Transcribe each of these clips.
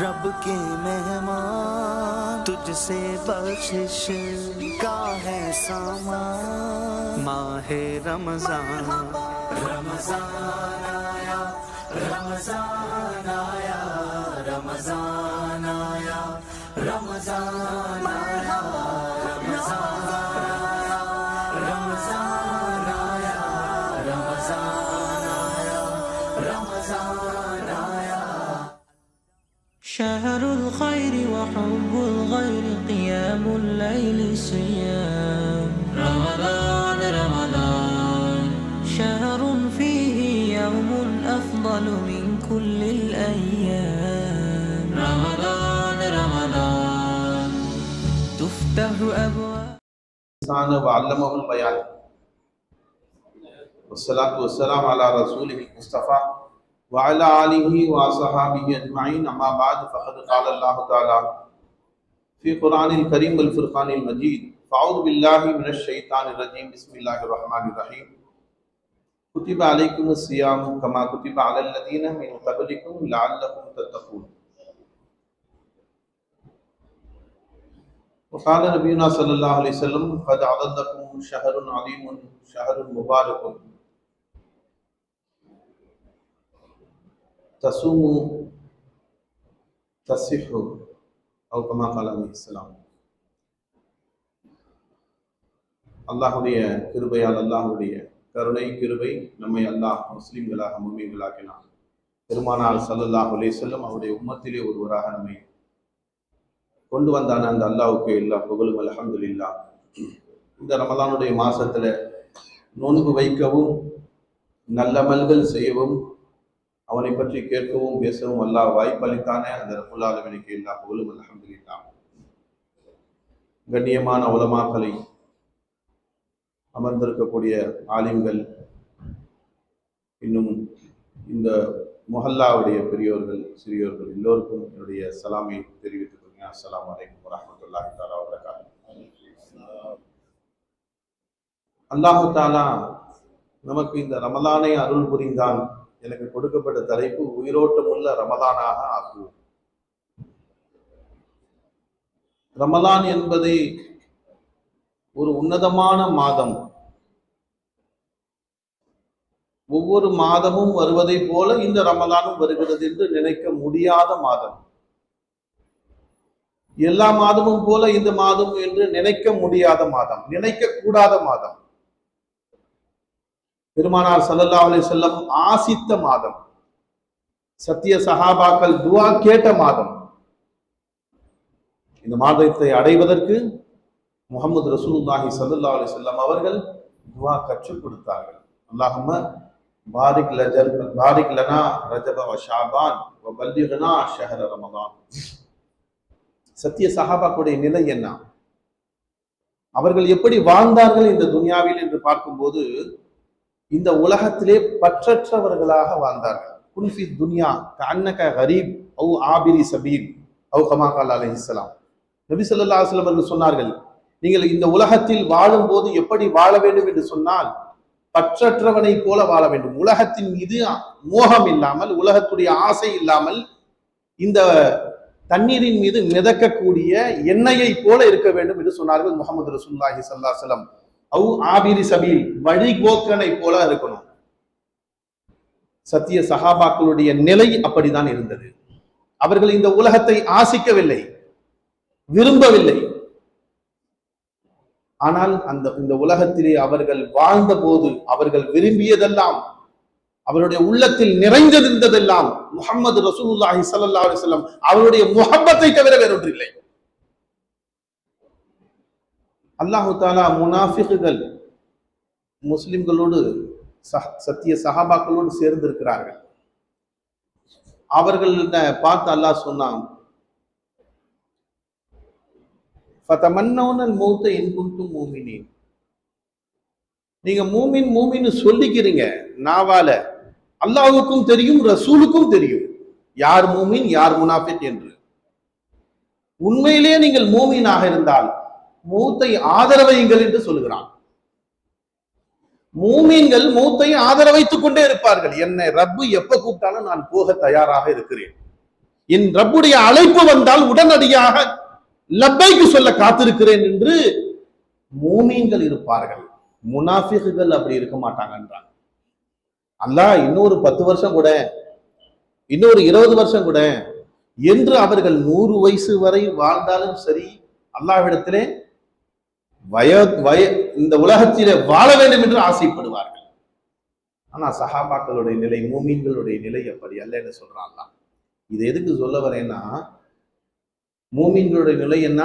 रब के मेहमान तुझसे बख्शिश का है सामान। माहे रमजान रमजान आया, रमजान आया, रमजान आया, रमजान आया, रमजान आया, रमजान आया, रमजान आया, रमजान आया। شهر الخير وحب الغير قيام الليل صيام رمضان رمضان شهر فيه يوم أفضل من كل الأيام رمضان رمضان تفتح أبواب وعلمه البيان والصلاة والسلام على رسوله المصطفى وعلى آله وصحبه أجمعين أما بعد فقد قال الله تعالى في قرآن الكريم والفرقان المجيد فأعوذ بالله من الشيطان الرجيم بسم الله الرحمن الرحيم كتب عليكم الصيام كما كتب على الذين من قبلكم لعلكم تتقون وقال نبينا صلى الله عليه وسلم قد أعددكم شهر عظيم شهر مبارك தசூமு தசிஹு அவ் கமா கால அலைஹிஸ்ஸலாம். அல்லாஹுடைய கிருபையால், அல்லாஹுடைய கருணை கிருபை நம்மை அல்லாஹ் முஸ்லிம்களாக முஃமின்களாக்கினான். பெருமானார் ஸல்லல்லாஹு அலைஹி வஸல்லம் அவருடைய உம்மத்திலே ஒருவராக நம்மை கொண்டு வந்தான அந்த அல்லாஹ்வுக்கு எல்லா புகழும் அல்ஹம்துலில்லாஹ். இந்த ரமலானுடைய மாசத்துல நோன்பு வைக்கவும் நல்லமல்கள் செய்யவும் அவனை பற்றி கேட்கவும் பேசவும் அல்லாஹ் வாய்ப்பளித்தானே அந்த ரப்புல் ஆலமீனுக்கு எல்லா புகழும் அல்ஹம்துலில்லாஹ். கண்ணியமான உலமாக்களை, அமர்ந்திருக்கக்கூடிய ஆலிம்கள், இன்னும் இந்த முஹல்லாவுடைய பெரியோர்கள் சிறியோர்கள் எல்லோருக்கும் என்னுடைய சலாமை தெரிவித்துக் கொள்கிறேன். அஸ்ஸலாமு அலைக்கும் வரஹ்மத்துல்லாஹி தஆலா வ பரகாத்துஹு. அல்லாஹு தஆலா நமக்கு இந்த ரமலானை அருள் புரிந்தான். எனக்கு கொடுக்கப்பட்ட தலைப்பு உயிரோட்டமுள்ள ரமலானாக ஆக்குவோம். ரமலான் என்பது ஒரு உன்னதமான மாதம். ஒவ்வொரு மாதமும் வருவதை போல இந்த ரமலானும் வருகிறது என்று நினைக்க முடியாத மாதம். எல்லா மாதமும் போல இந்த மாதம் என்று நினைக்க முடியாத மாதம், நினைக்க கூடாத மாதம். பெருமானார் ஸல்லல்லாஹு அலைஹி வஸல்லம் ஆசித்த மாதம், சத்திய சஹாபாக்கள் துஆ கேட்ட மாதம். இந்த மாதத்தை அடைவதற்கு முஹம்மது ரசூலுல்லாஹி ஸல்லல்லாஹு அலைஹி வஸல்லம் அவர்கள் துஆ கற்றுக் கொடுத்தார்கள். அல்லாஹும்ம பாரிக் லனா ரஜப வ ஷாபான் வ பல்லிக்னா ஷஹர ரமதான். சத்திய சஹாபாக்களுடைய நிலை என்ன? அவர்கள் எப்படி வாழ்ந்தார்கள் இந்த துன்யாவில் என்று பார்க்கும்போது, இந்த உலகத்திலே பற்றற்றவர்களாக வாழ்ந்தார்கள். குல்ஃபி துன்யா கஅன்னக கரீப் அவ் ஆபிரி சபீல் அவ் கமா கால அலைஹிஸ்ஸலாம். நபி ஸல்லல்லாஹு அலைஹி வஸல்லம் அவர்கள் சொன்னார்கள், நீங்கள் இந்த உலகத்தில் வாழும்போது எப்படி வாழ வேண்டும் என்று சொன்னால், பற்றற்றவனை போல வாழ வேண்டும். உலகத்தின் மீது மோகம் இல்லாமல், உலகத்துடைய ஆசை இல்லாமல், இந்த தண்ணீரின் மீது மிதக்கக்கூடிய எண்ணெயை போல இருக்க வேண்டும் என்று சொன்னார்கள் முஹம்மது ரசூலுல்லாஹி ஸல்லல்லாஹு அலைஹி வஸல்லம். அவு ஆபிரி சபீல், வழிபோக்கனை போல இருக்கணும். சத்திய சஹாபாக்களுடைய நிலை அப்படிதான் இருந்தது. அவர்கள் இந்த உலகத்தை ஆசிக்கவில்லை, விரும்பவில்லை. ஆனால் இந்த உலகத்திலே அவர்கள் வாழ்ந்த போது அவர்கள் விரும்பியதெல்லாம், அவருடைய உள்ளத்தில் நிறைந்திருந்ததெல்லாம் முஹம்மது ரசூலுல்லாஹி ஸல்லல்லாஹு அலைஹி வஸல்லம் அவருடைய முஹப்பத்தை தவிர வேறொன்றில்லை. அல்லாஹு தாலா முனாஃபிக்குகள் முஸ்லிம்களோடு சத்திய சஹாபாக்களோடு சேர்ந்து இருக்கிறார்கள். அவர்கள் பார்த்து அல்லாஹ் சொன்னான், ஃபதமன்னௌனல் மௌத இன் குன்தும் மூமினீன். நீங்க மூமின் சொல்லிக்கிறீங்க நாவால, அல்லாஹ்வுக்கும் தெரியும், ரசூலுக்கும் தெரியும் யார் மூமின் யார் முனாஃபிக் என்று. உண்மையிலே நீங்கள் மூமினாக இருந்தால் மௌத்தை ஆதரவையுங்கள் என்று சொல்லுகிறான். மூமீன்கள் மௌத்தை ஆதரவைத்துக் கொண்டே இருப்பார்கள். என்னை ரப்பு எப்ப கூப்பிட்டாலும் நான் போக தயாராக இருக்கிறேன். என் ரப்புடைய அழைப்பு வந்தால் உடனடியாக லப்பைக்கு சொல்ல காத்திருக்கிறேன் என்று மூமீன்கள் இருப்பார்கள். முனாஃபிக்குகள் அப்படி இருக்க மாட்டாங்கன்றாங்க. அல்லாஹ் இன்னொரு 10 வருஷம் கூட, இன்னொரு 20 வருஷம் கூட என்று அவர்கள் 100 வயசு வரை வாழ்ந்தாலும் சரி அல்லாஹ்விடத்திலே இந்த உலகத்திலே வாழ வேண்டும் என்று ஆசைப்படுவார்கள். ஆனா சஹாபாக்களுடைய நிலை, மூமீன்களுடைய நிலை அப்படி அல்ல என்று சொல்றான். இது எதுக்கு சொல்ல வரேன்னா, மூமீன்களுடைய நிலை என்ன?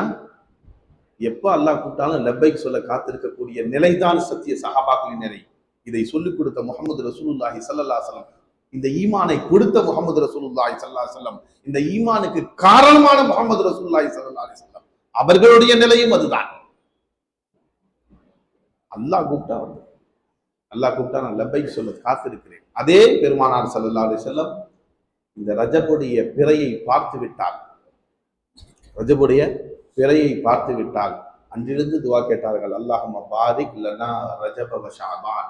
எப்ப அல்லாஹ் கூப்பிட்டாலும் லப்பைக் சொல்ல காத்திருக்கக்கூடிய நிலைதான் சத்திய சஹாபாக்களின் நிலை. இதை சொல்லிக் கொடுத்த முஹம்மது ரசூலுல்லாஹி ஸல்லல்லாஹு அலைஹி வஸல்லம், இந்த ஈமானை கொடுத்த முஹம்மது ரசூலுல்லாஹி ஸல்லல்லாஹு அலைஹி வஸல்லம், இந்த ஈமானுக்கு காரணமான முஹம்மது ரசூலுல்லாஹி ஸல்லல்லாஹு அலைஹி வஸல்லம் அவர்களுடைய நிலையும் அதுதான். அல்லாஹ் கூப்பிட்டா நான் லப்பைக் சொல்ல காத்திருக்கிறேன். அதே பெருமானார் ஸல்லல்லாஹு அலைஹி வஸல்லம் இந்த ரஜபுடைய பிறையை பார்த்து விட்டால், ரஜபுடைய பிறையை பார்த்து விட்டால் அன்றிலிருந்து துவா கேட்டார்கள், அல்லாஹும்ம பாரிக் லனா ரஜப வ ஷஅபான்,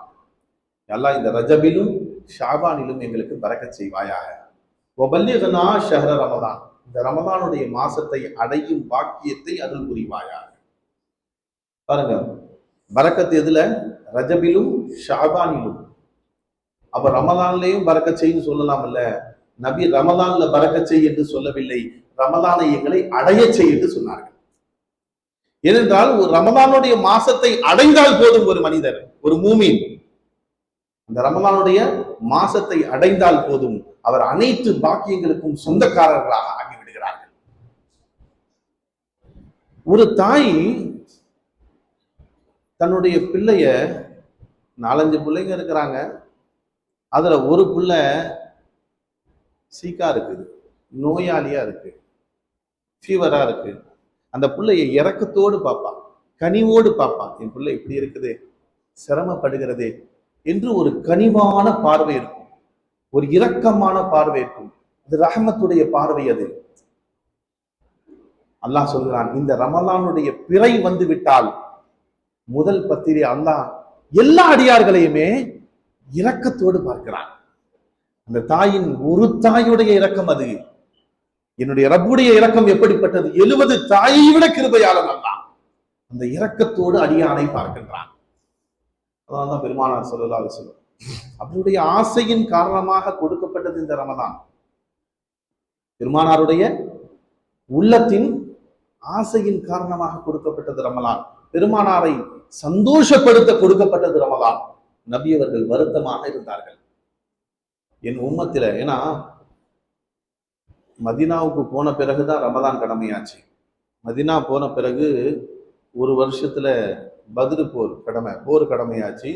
அல்லாஹ் இந்த ரஜபிலும் ஷாபானிலும் எங்களுக்கு பரக்கத் செய்வாயாக. வபல்லிக்னா ஷஹ்ர ரமதான், இந்த ரமதானுடைய மாசத்தை அடையும் பாக்கியத்தை அருள் புரிவாயாக. பாருங்க, பரக்கத் எதுல? ரஜபிலும் ஷாபானிலும். அப்ப ரமதான்லயும் பரக்கத் செய்யு சொல்லலாம் இல்ல? நபி ரமதான்ல பரக்கத் செய் என்று சொல்லவில்லை, ரமதானை எங்களை அடைய செய் என்று சொன்னார்கள். ஏனென்றால் ஒரு ரமதானுடைய மாசத்தை அடைந்தால் போதும் ஒரு மனிதர், ஒரு மூமின் அந்த ரமதானுடைய மாசத்தை அடைந்தால் போதும் அவர் அனைத்து பாக்கியங்களுக்கும் சொந்தக்காரர்களாக ஆகிவிடுகிறார்கள். ஒரு தாய் தன்னுடைய பிள்ளைய, 4-5 பிள்ளைங்க இருக்கிறாங்க, அதுல ஒரு பிள்ளை சீக்கா இருக்குது, நோயாளியா இருக்கு, ஃபீவரா இருக்கு. அந்த பிள்ளைய இரக்கத்தோடு பார்ப்பான், கனிவோடு பார்ப்பான். என் பிள்ளை இப்படி இருக்குது, சிரமப்படுகிறதே என்று ஒரு கனிவான பார்வை இருக்கும், ஒரு இரக்கமான பார்வை இருக்கும். அது ரஹமத்துடைய பார்வை. அது அல்லாஹ் சொல்கிறான், இந்த ரமலானுடைய பிறை வந்து விட்டால் முதல் பத்திரி அல்லாஹ் எல்லா அடியார்களையுமே இரக்கத்தோடு பார்க்கிறான். அந்த தாயின் ஒரு தாயுடைய இரக்கம் அது. என்னுடைய ரப்புடைய இரக்கம் எப்படிப்பட்டது? 70 தாயை விட கிருபையாளன் அல்லாஹ் அந்த இரக்கத்தோடு அடியானை பார்க்கின்றான். அதான் பெருமானார் ஸல்லல்லாஹு அலைஹி வஸல்லம் அவருடைய ஆசையின் காரணமாக கொடுக்கப்பட்டது இந்த ரமதான். பெருமானாருடைய உள்ளத்தின் ஆசையின் காரணமாக கொடுக்கப்பட்டது ரமலான். பெருமானாரை சந்தோஷப்படுத்த கொடுக்கப்பட்டது ரமலான். நபி அவர்கள் வருத்தமாக இருந்தார்கள் என் உம்மத்தில. ஏன்னா மதீனாவுக்கு போன பிறகுதான் ரமதான் கடமையாச்சு. மதீனா போன பிறகு ஒரு வருஷத்துல பத்ரு போர் கடமையாச்சு.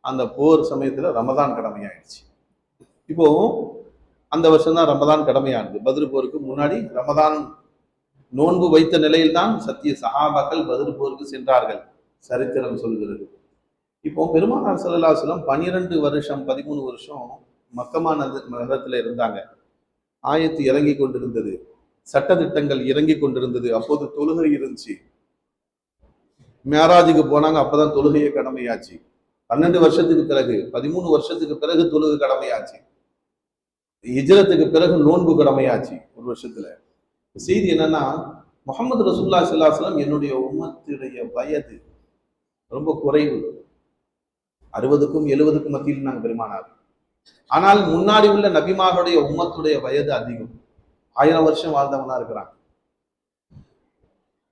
அந்த போர் சமயத்துல ரமதான் கடமையாயிடுச்சு. இப்போ அந்த வருஷம் தான் ரமதான் கடமையானது. பத்ரு போருக்கு முன்னாடி ரமதான் நோன்பு வைத்த நிலையில்தான் சத்திய சஹாபாக்கள் பத்ரு போருக்கு சென்றார்கள், சரித்திரம் சொல்கிறது. இப்போ பெருமானார் ஸல்லல்லாஹு அலைஹி வஸல்லம் 12 வருஷம் 13 வருஷம் மக்கமா நகரத்துல இருந்தாங்க. ஆயத்து இறங்கி கொண்டிருந்தது, சட்டதிட்டங்கள் இறங்கி கொண்டிருந்தது. அப்போது தொழுகை இருந்துச்சு. மேராஜுக்கு போனாங்க, அப்பதான் தொழுகையே கடமையாச்சு. 12 வருஷத்துக்கு பிறகு 13 வருஷத்துக்கு பிறகு தொழுகை கடமையாச்சு. ஹிஜ்ரத்துக்கு பிறகு நோன்பு கடமையாச்சு ஒரு வருஷத்துல. செய்தி என்னன்னா, முஹம்மது ரசூலுல்லாஹி ஸல்லல்லாஹு அலைஹி வஸல்லம் என்னுடைய உம்மத்துடைய வயது ரொம்ப குறைவு, 60க்கும் 70க்கும் மத்தியில் நாங்கள் பெருமானார். ஆனால் முன்னாடி உள்ள நபிமார்களுடைய உம்மத்துடைய வயது அதிகம், 1000 வருஷம் வாழ்ந்தவங்களா இருக்கிறாங்க.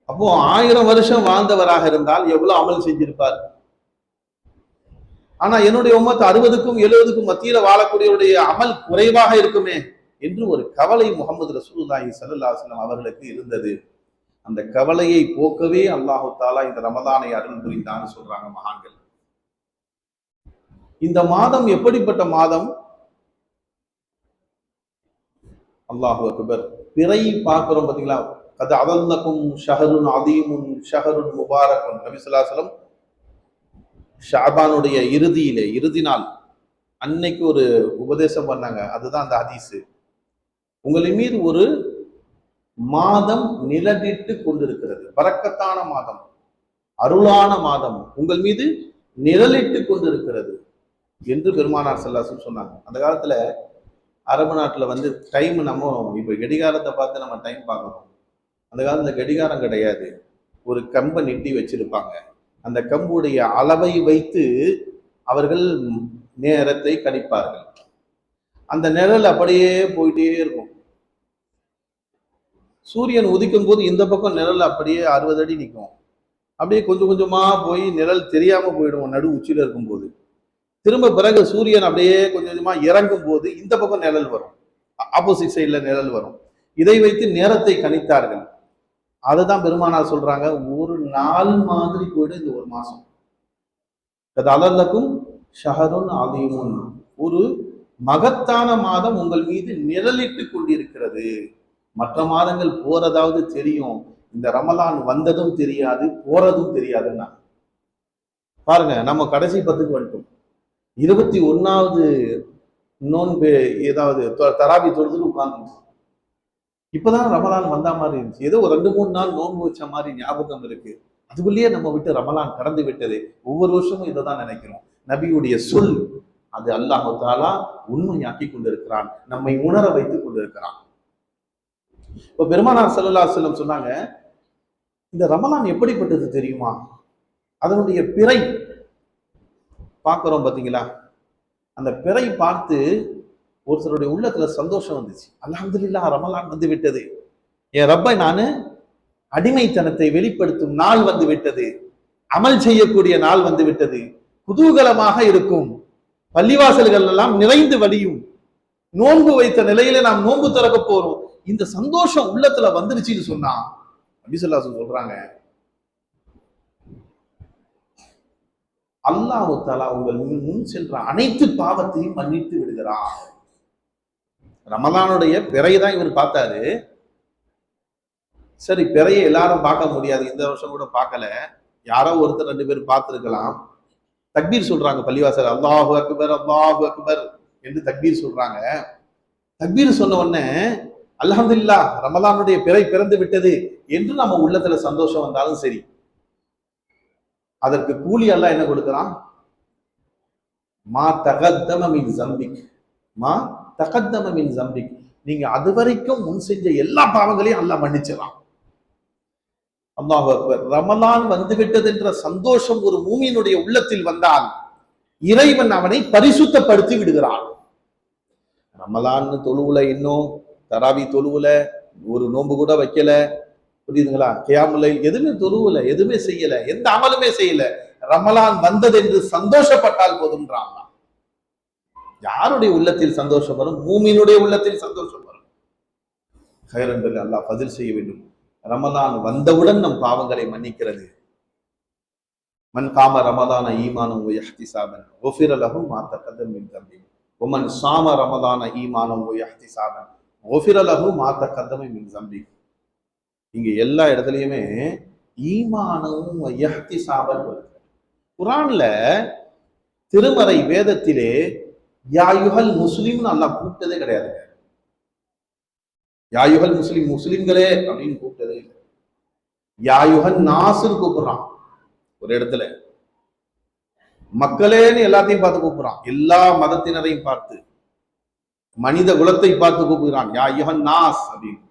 அப்போ 1000 வருஷம் வாழ்ந்தவராக இருந்தால் எவ்வளவு அமல் செஞ்சிருப்பார். ஆனா என்னுடைய உம்மத்து 60க்கும் 70க்கும் மத்தியில வாழக்கூடியவருடைய அமல் குறைவாக இருக்குமே என்று ஒரு கவலை முஹம்மது ரசூலுல்லாஹி ஸல்லல்லாஹு அலைஹி வஸல்லம் அவர்களுக்கு இருந்தது. அந்த கவலையை போக்கவே அல்லாஹு தஆலா இந்த ரமதானை அருள் புரிந்தான்னு சொல்றாங்க மகான்கள். இந்த மாதம் எப்படிப்பட்ட மாதம்? அல்லாஹு அக்பர். பிறை பார்க்கிறோம் பாத்தீங்களா? அது அதல்லக்கும் ஷஹருன் அதீமுன் ஷஹருன் முபாரக்குன். நபி ஸல்லல்லாஹு அலைஹி வஸல்லம் ஷஅபானுடைய இறுதி நாள் அன்னைக்கு ஒரு உபதேசம் பண்ணாங்க. அதுதான் அந்த ஹதீஸ். உங்களின் மீது ஒரு மாதம் நிழலிட்டு கொண்டிருக்கிறது, பரக்கத்தான மாதம், அருளான மாதம் உங்கள் மீது நிழலிட்டு கொண்டிருக்கிறது என்று பெருமானார் ஸல்லல்லாஹு அலைஹி வஸல்லம் சொன்னாங்க. அந்த காலத்துல அரபு நாட்டில் வந்து டைம் நம்ம இப்போ கடிகாரத்தை பார்த்து நம்ம டைம் பார்க்கணும். அந்த காலத்தில் கடிகாரம் கிடையாது. ஒரு கம்பை நெட்டி வச்சிருப்பாங்க. அந்த கம்புடைய அளவை வைத்து அவர்கள் நேரத்தை கணிப்பார்கள். அந்த நிழல் அப்படியே போயிட்டே இருக்கும். சூரியன் உதிக்கும் போது இந்த பக்கம் நிழல் அப்படியே 60 அடி நிற்கும். அப்படியே கொஞ்சம் கொஞ்சமா போய் நிழல் தெரியாம போயிடும் நடு உச்சியில இருக்கும்போது. திரும்ப பிறகு சூரியன் அப்படியே கொஞ்சம் கொஞ்சமா இறங்கும் போது இந்த பக்கம் நிழல் வரும், ஆப்போசிட் சைட்ல நிழல் வரும். இதை வைத்து நேரத்தை கணித்தார்கள். அதுதான் பெருமானார் சொல்றாங்க, ஒரு நாள் மாதிரி போயிடும் இந்த ஒரு மாசம். அதல்லக்கும் ஷஹருன் அதீமுன், ஒரு மகத்தான மாதம் உங்கள் மீது நிழலிட்டு கொண்டிருக்கிறது. மற்ற மாதங்கள் போறதாவது தெரியும், இந்த ரமலான் வந்ததும் தெரியாது போறதும் தெரியாதுன்னா பாருங்க. நம்ம கடைசி 10க்கு வந்துட்டோம். 21வது நோன்பு ஏதாவது தராவி தொழுதுன்னு உட்கார்ந்து இப்பதான் ரமலான் வந்த மாதிரி இருந்துச்சு. ஏதோ ஒரு 2-3 நாள் நோன்பு வச்ச மாதிரி ஞாபகம் இருக்கு. அதுக்குள்ளேயே நம்ம விட்டு ரமலான் கடந்து விட்டது. ஒவ்வொரு வருஷமும் இதை தான் நினைக்கிறோம். நபியுடைய சொல் அது அல்லாஹ் தஆலா உண்மையாக்கி கொண்டிருக்கிறான், நம்மை உணர வைத்துக் கொண்டிருக்கிறான். இப்ப பெருமானார் ஸல்லல்லாஹு அலைஹி வஸல்லம் சொன்னாங்க, இந்த ரமலான் எப்படிப்பட்டது தெரியுமா? அதனுடைய பிறை பார்க்கிறோம் பாத்தீங்களா? அந்த பிறை பார்த்து ஒருத்தருடைய உள்ளத்துல சந்தோஷம் வந்துச்சு. அல்ஹம்துலில்லாஹ், ரமலான் வந்து விட்டது, என் ரப்பை நானு அடிமைத்தனத்தை வெளிப்படுத்தும் நாள் வந்து விட்டது, அமல் செய்யக்கூடிய நாள் வந்து விட்டது, குதூகலமாக இருக்கும், பள்ளிவாசல்கள் எல்லாம் நிறைந்து வழியும், நோன்பு வைத்த நிலையில நாம் நோன்பு திறக்க போறோம், இந்த சந்தோஷம் உள்ளத்துல வந்துருச்சுன்னு சொன்னா நபி ஸல்லல்லாஹு அலைஹி வஸல்லம் சொல்றாங்க, அல்லாஹ் தஆலா உங்கள் முன் சென்ற அனைத்து பாவத்தையும் மன்னித்து விடுகிறான். ரமலானுடைய பிறைதான் இவர் பார்த்தாரு. சரி, பிறையை எல்லாரும் பார்க்க முடியாது, இந்த வருஷம் கூட பார்க்கல, யாரோ ஒருத்தர் 2 பேர் பார்த்திருக்கலாம். தக்பீர் சொல்றாங்க பள்ளிவாசல், அல்லாஹு அக்பர் அல்லாஹு அக்பர் என்று தக்பீர் சொல்றாங்க. தக்பீர் சொன்ன உடனே அல்ஹம்துலில்லாஹ், ரமலானுடைய பிறை பிறந்து விட்டது என்று நம்ம உள்ளத்துல சந்தோஷம் வந்தாலும் சரி, அதற்கு கூலி அல்லாஹ் என்ன கொடுக்கிறான்? மா தகத்தம மின் ஜம்பிக், மா தகத்தம மின் ஜம்பிக், நீங்க அது வரைக்கும் முன் செஞ்ச எல்லா பாவங்களையும் அல்லாஹ் மன்னிச்சிடலாம். அல்லாஹு அக்பர். ரமலான் வந்துவிட்டது என்ற சந்தோஷம் ஒரு மூமியினுடைய உள்ளத்தில் வந்தால் இறைவன் அவனை பரிசுத்தப்படுத்தி விடுகிறான். ரமலான் தொழுவுல, இன்னும் தராவி தொழுவுல, ஒரு நோன்பு கூட வைக்கல, புரியுதுங்களா? கியாமுல் எதுவுமே தொழுவுல, எதுவுமே செய்யல, எந்த அமலுமே செய்யல, ரமலான் வந்தது என்று சந்தோஷப்பட்டால் போதும்ன்றான். யாருடைய உள்ளத்தில் சந்தோஷம் வரும்? மூமினுடைய உள்ளத்தில் சந்தோஷம் வரும். ஹைரன் பில் அல்லாஹ் பதில் செய்ய வேண்டும். ரமலான் வந்தவுடன் நம் பாவங்களை மன்னிக்கிறது. மன் காம ரமலான ஈமானம் வ இஹ்திசாபன் குஃபிர லஹு மா தகத்தம மின் தம்பி வ மன் ஸாம ரமலான ஈமானம் வ இஹ்திசாபன் குஃபிர லஹு மா தகத்தம மின் தம்பி. இங்க எல்லா இடத்துலயுமே ஈமானம் வ இஹ்திசாபன் வருது. குர்ஆன்ல, திருமறை வேதத்திலே யாயுஹல் முஸ்லிம்னு அல்லாஹ் கூப்பிட்டதே கிடையாது. யாயுஹல் முஸ்லிம், முஸ்லிம்களே அப்படின்னு கூப்பிட்டதே இல்லை. யாயுஹன் நாஸ்ன்னு கூப்பிடுறான் ஒரு இடத்துல. மக்களேன்னு எல்லாத்தையும் பார்த்து கூப்பிடுறான், எல்லா மதத்தினரையும் பார்த்து, மனித குலத்தை பார்த்து கூப்பிடுறான், யாயுஹன் நாஸ் அப்படின்னு.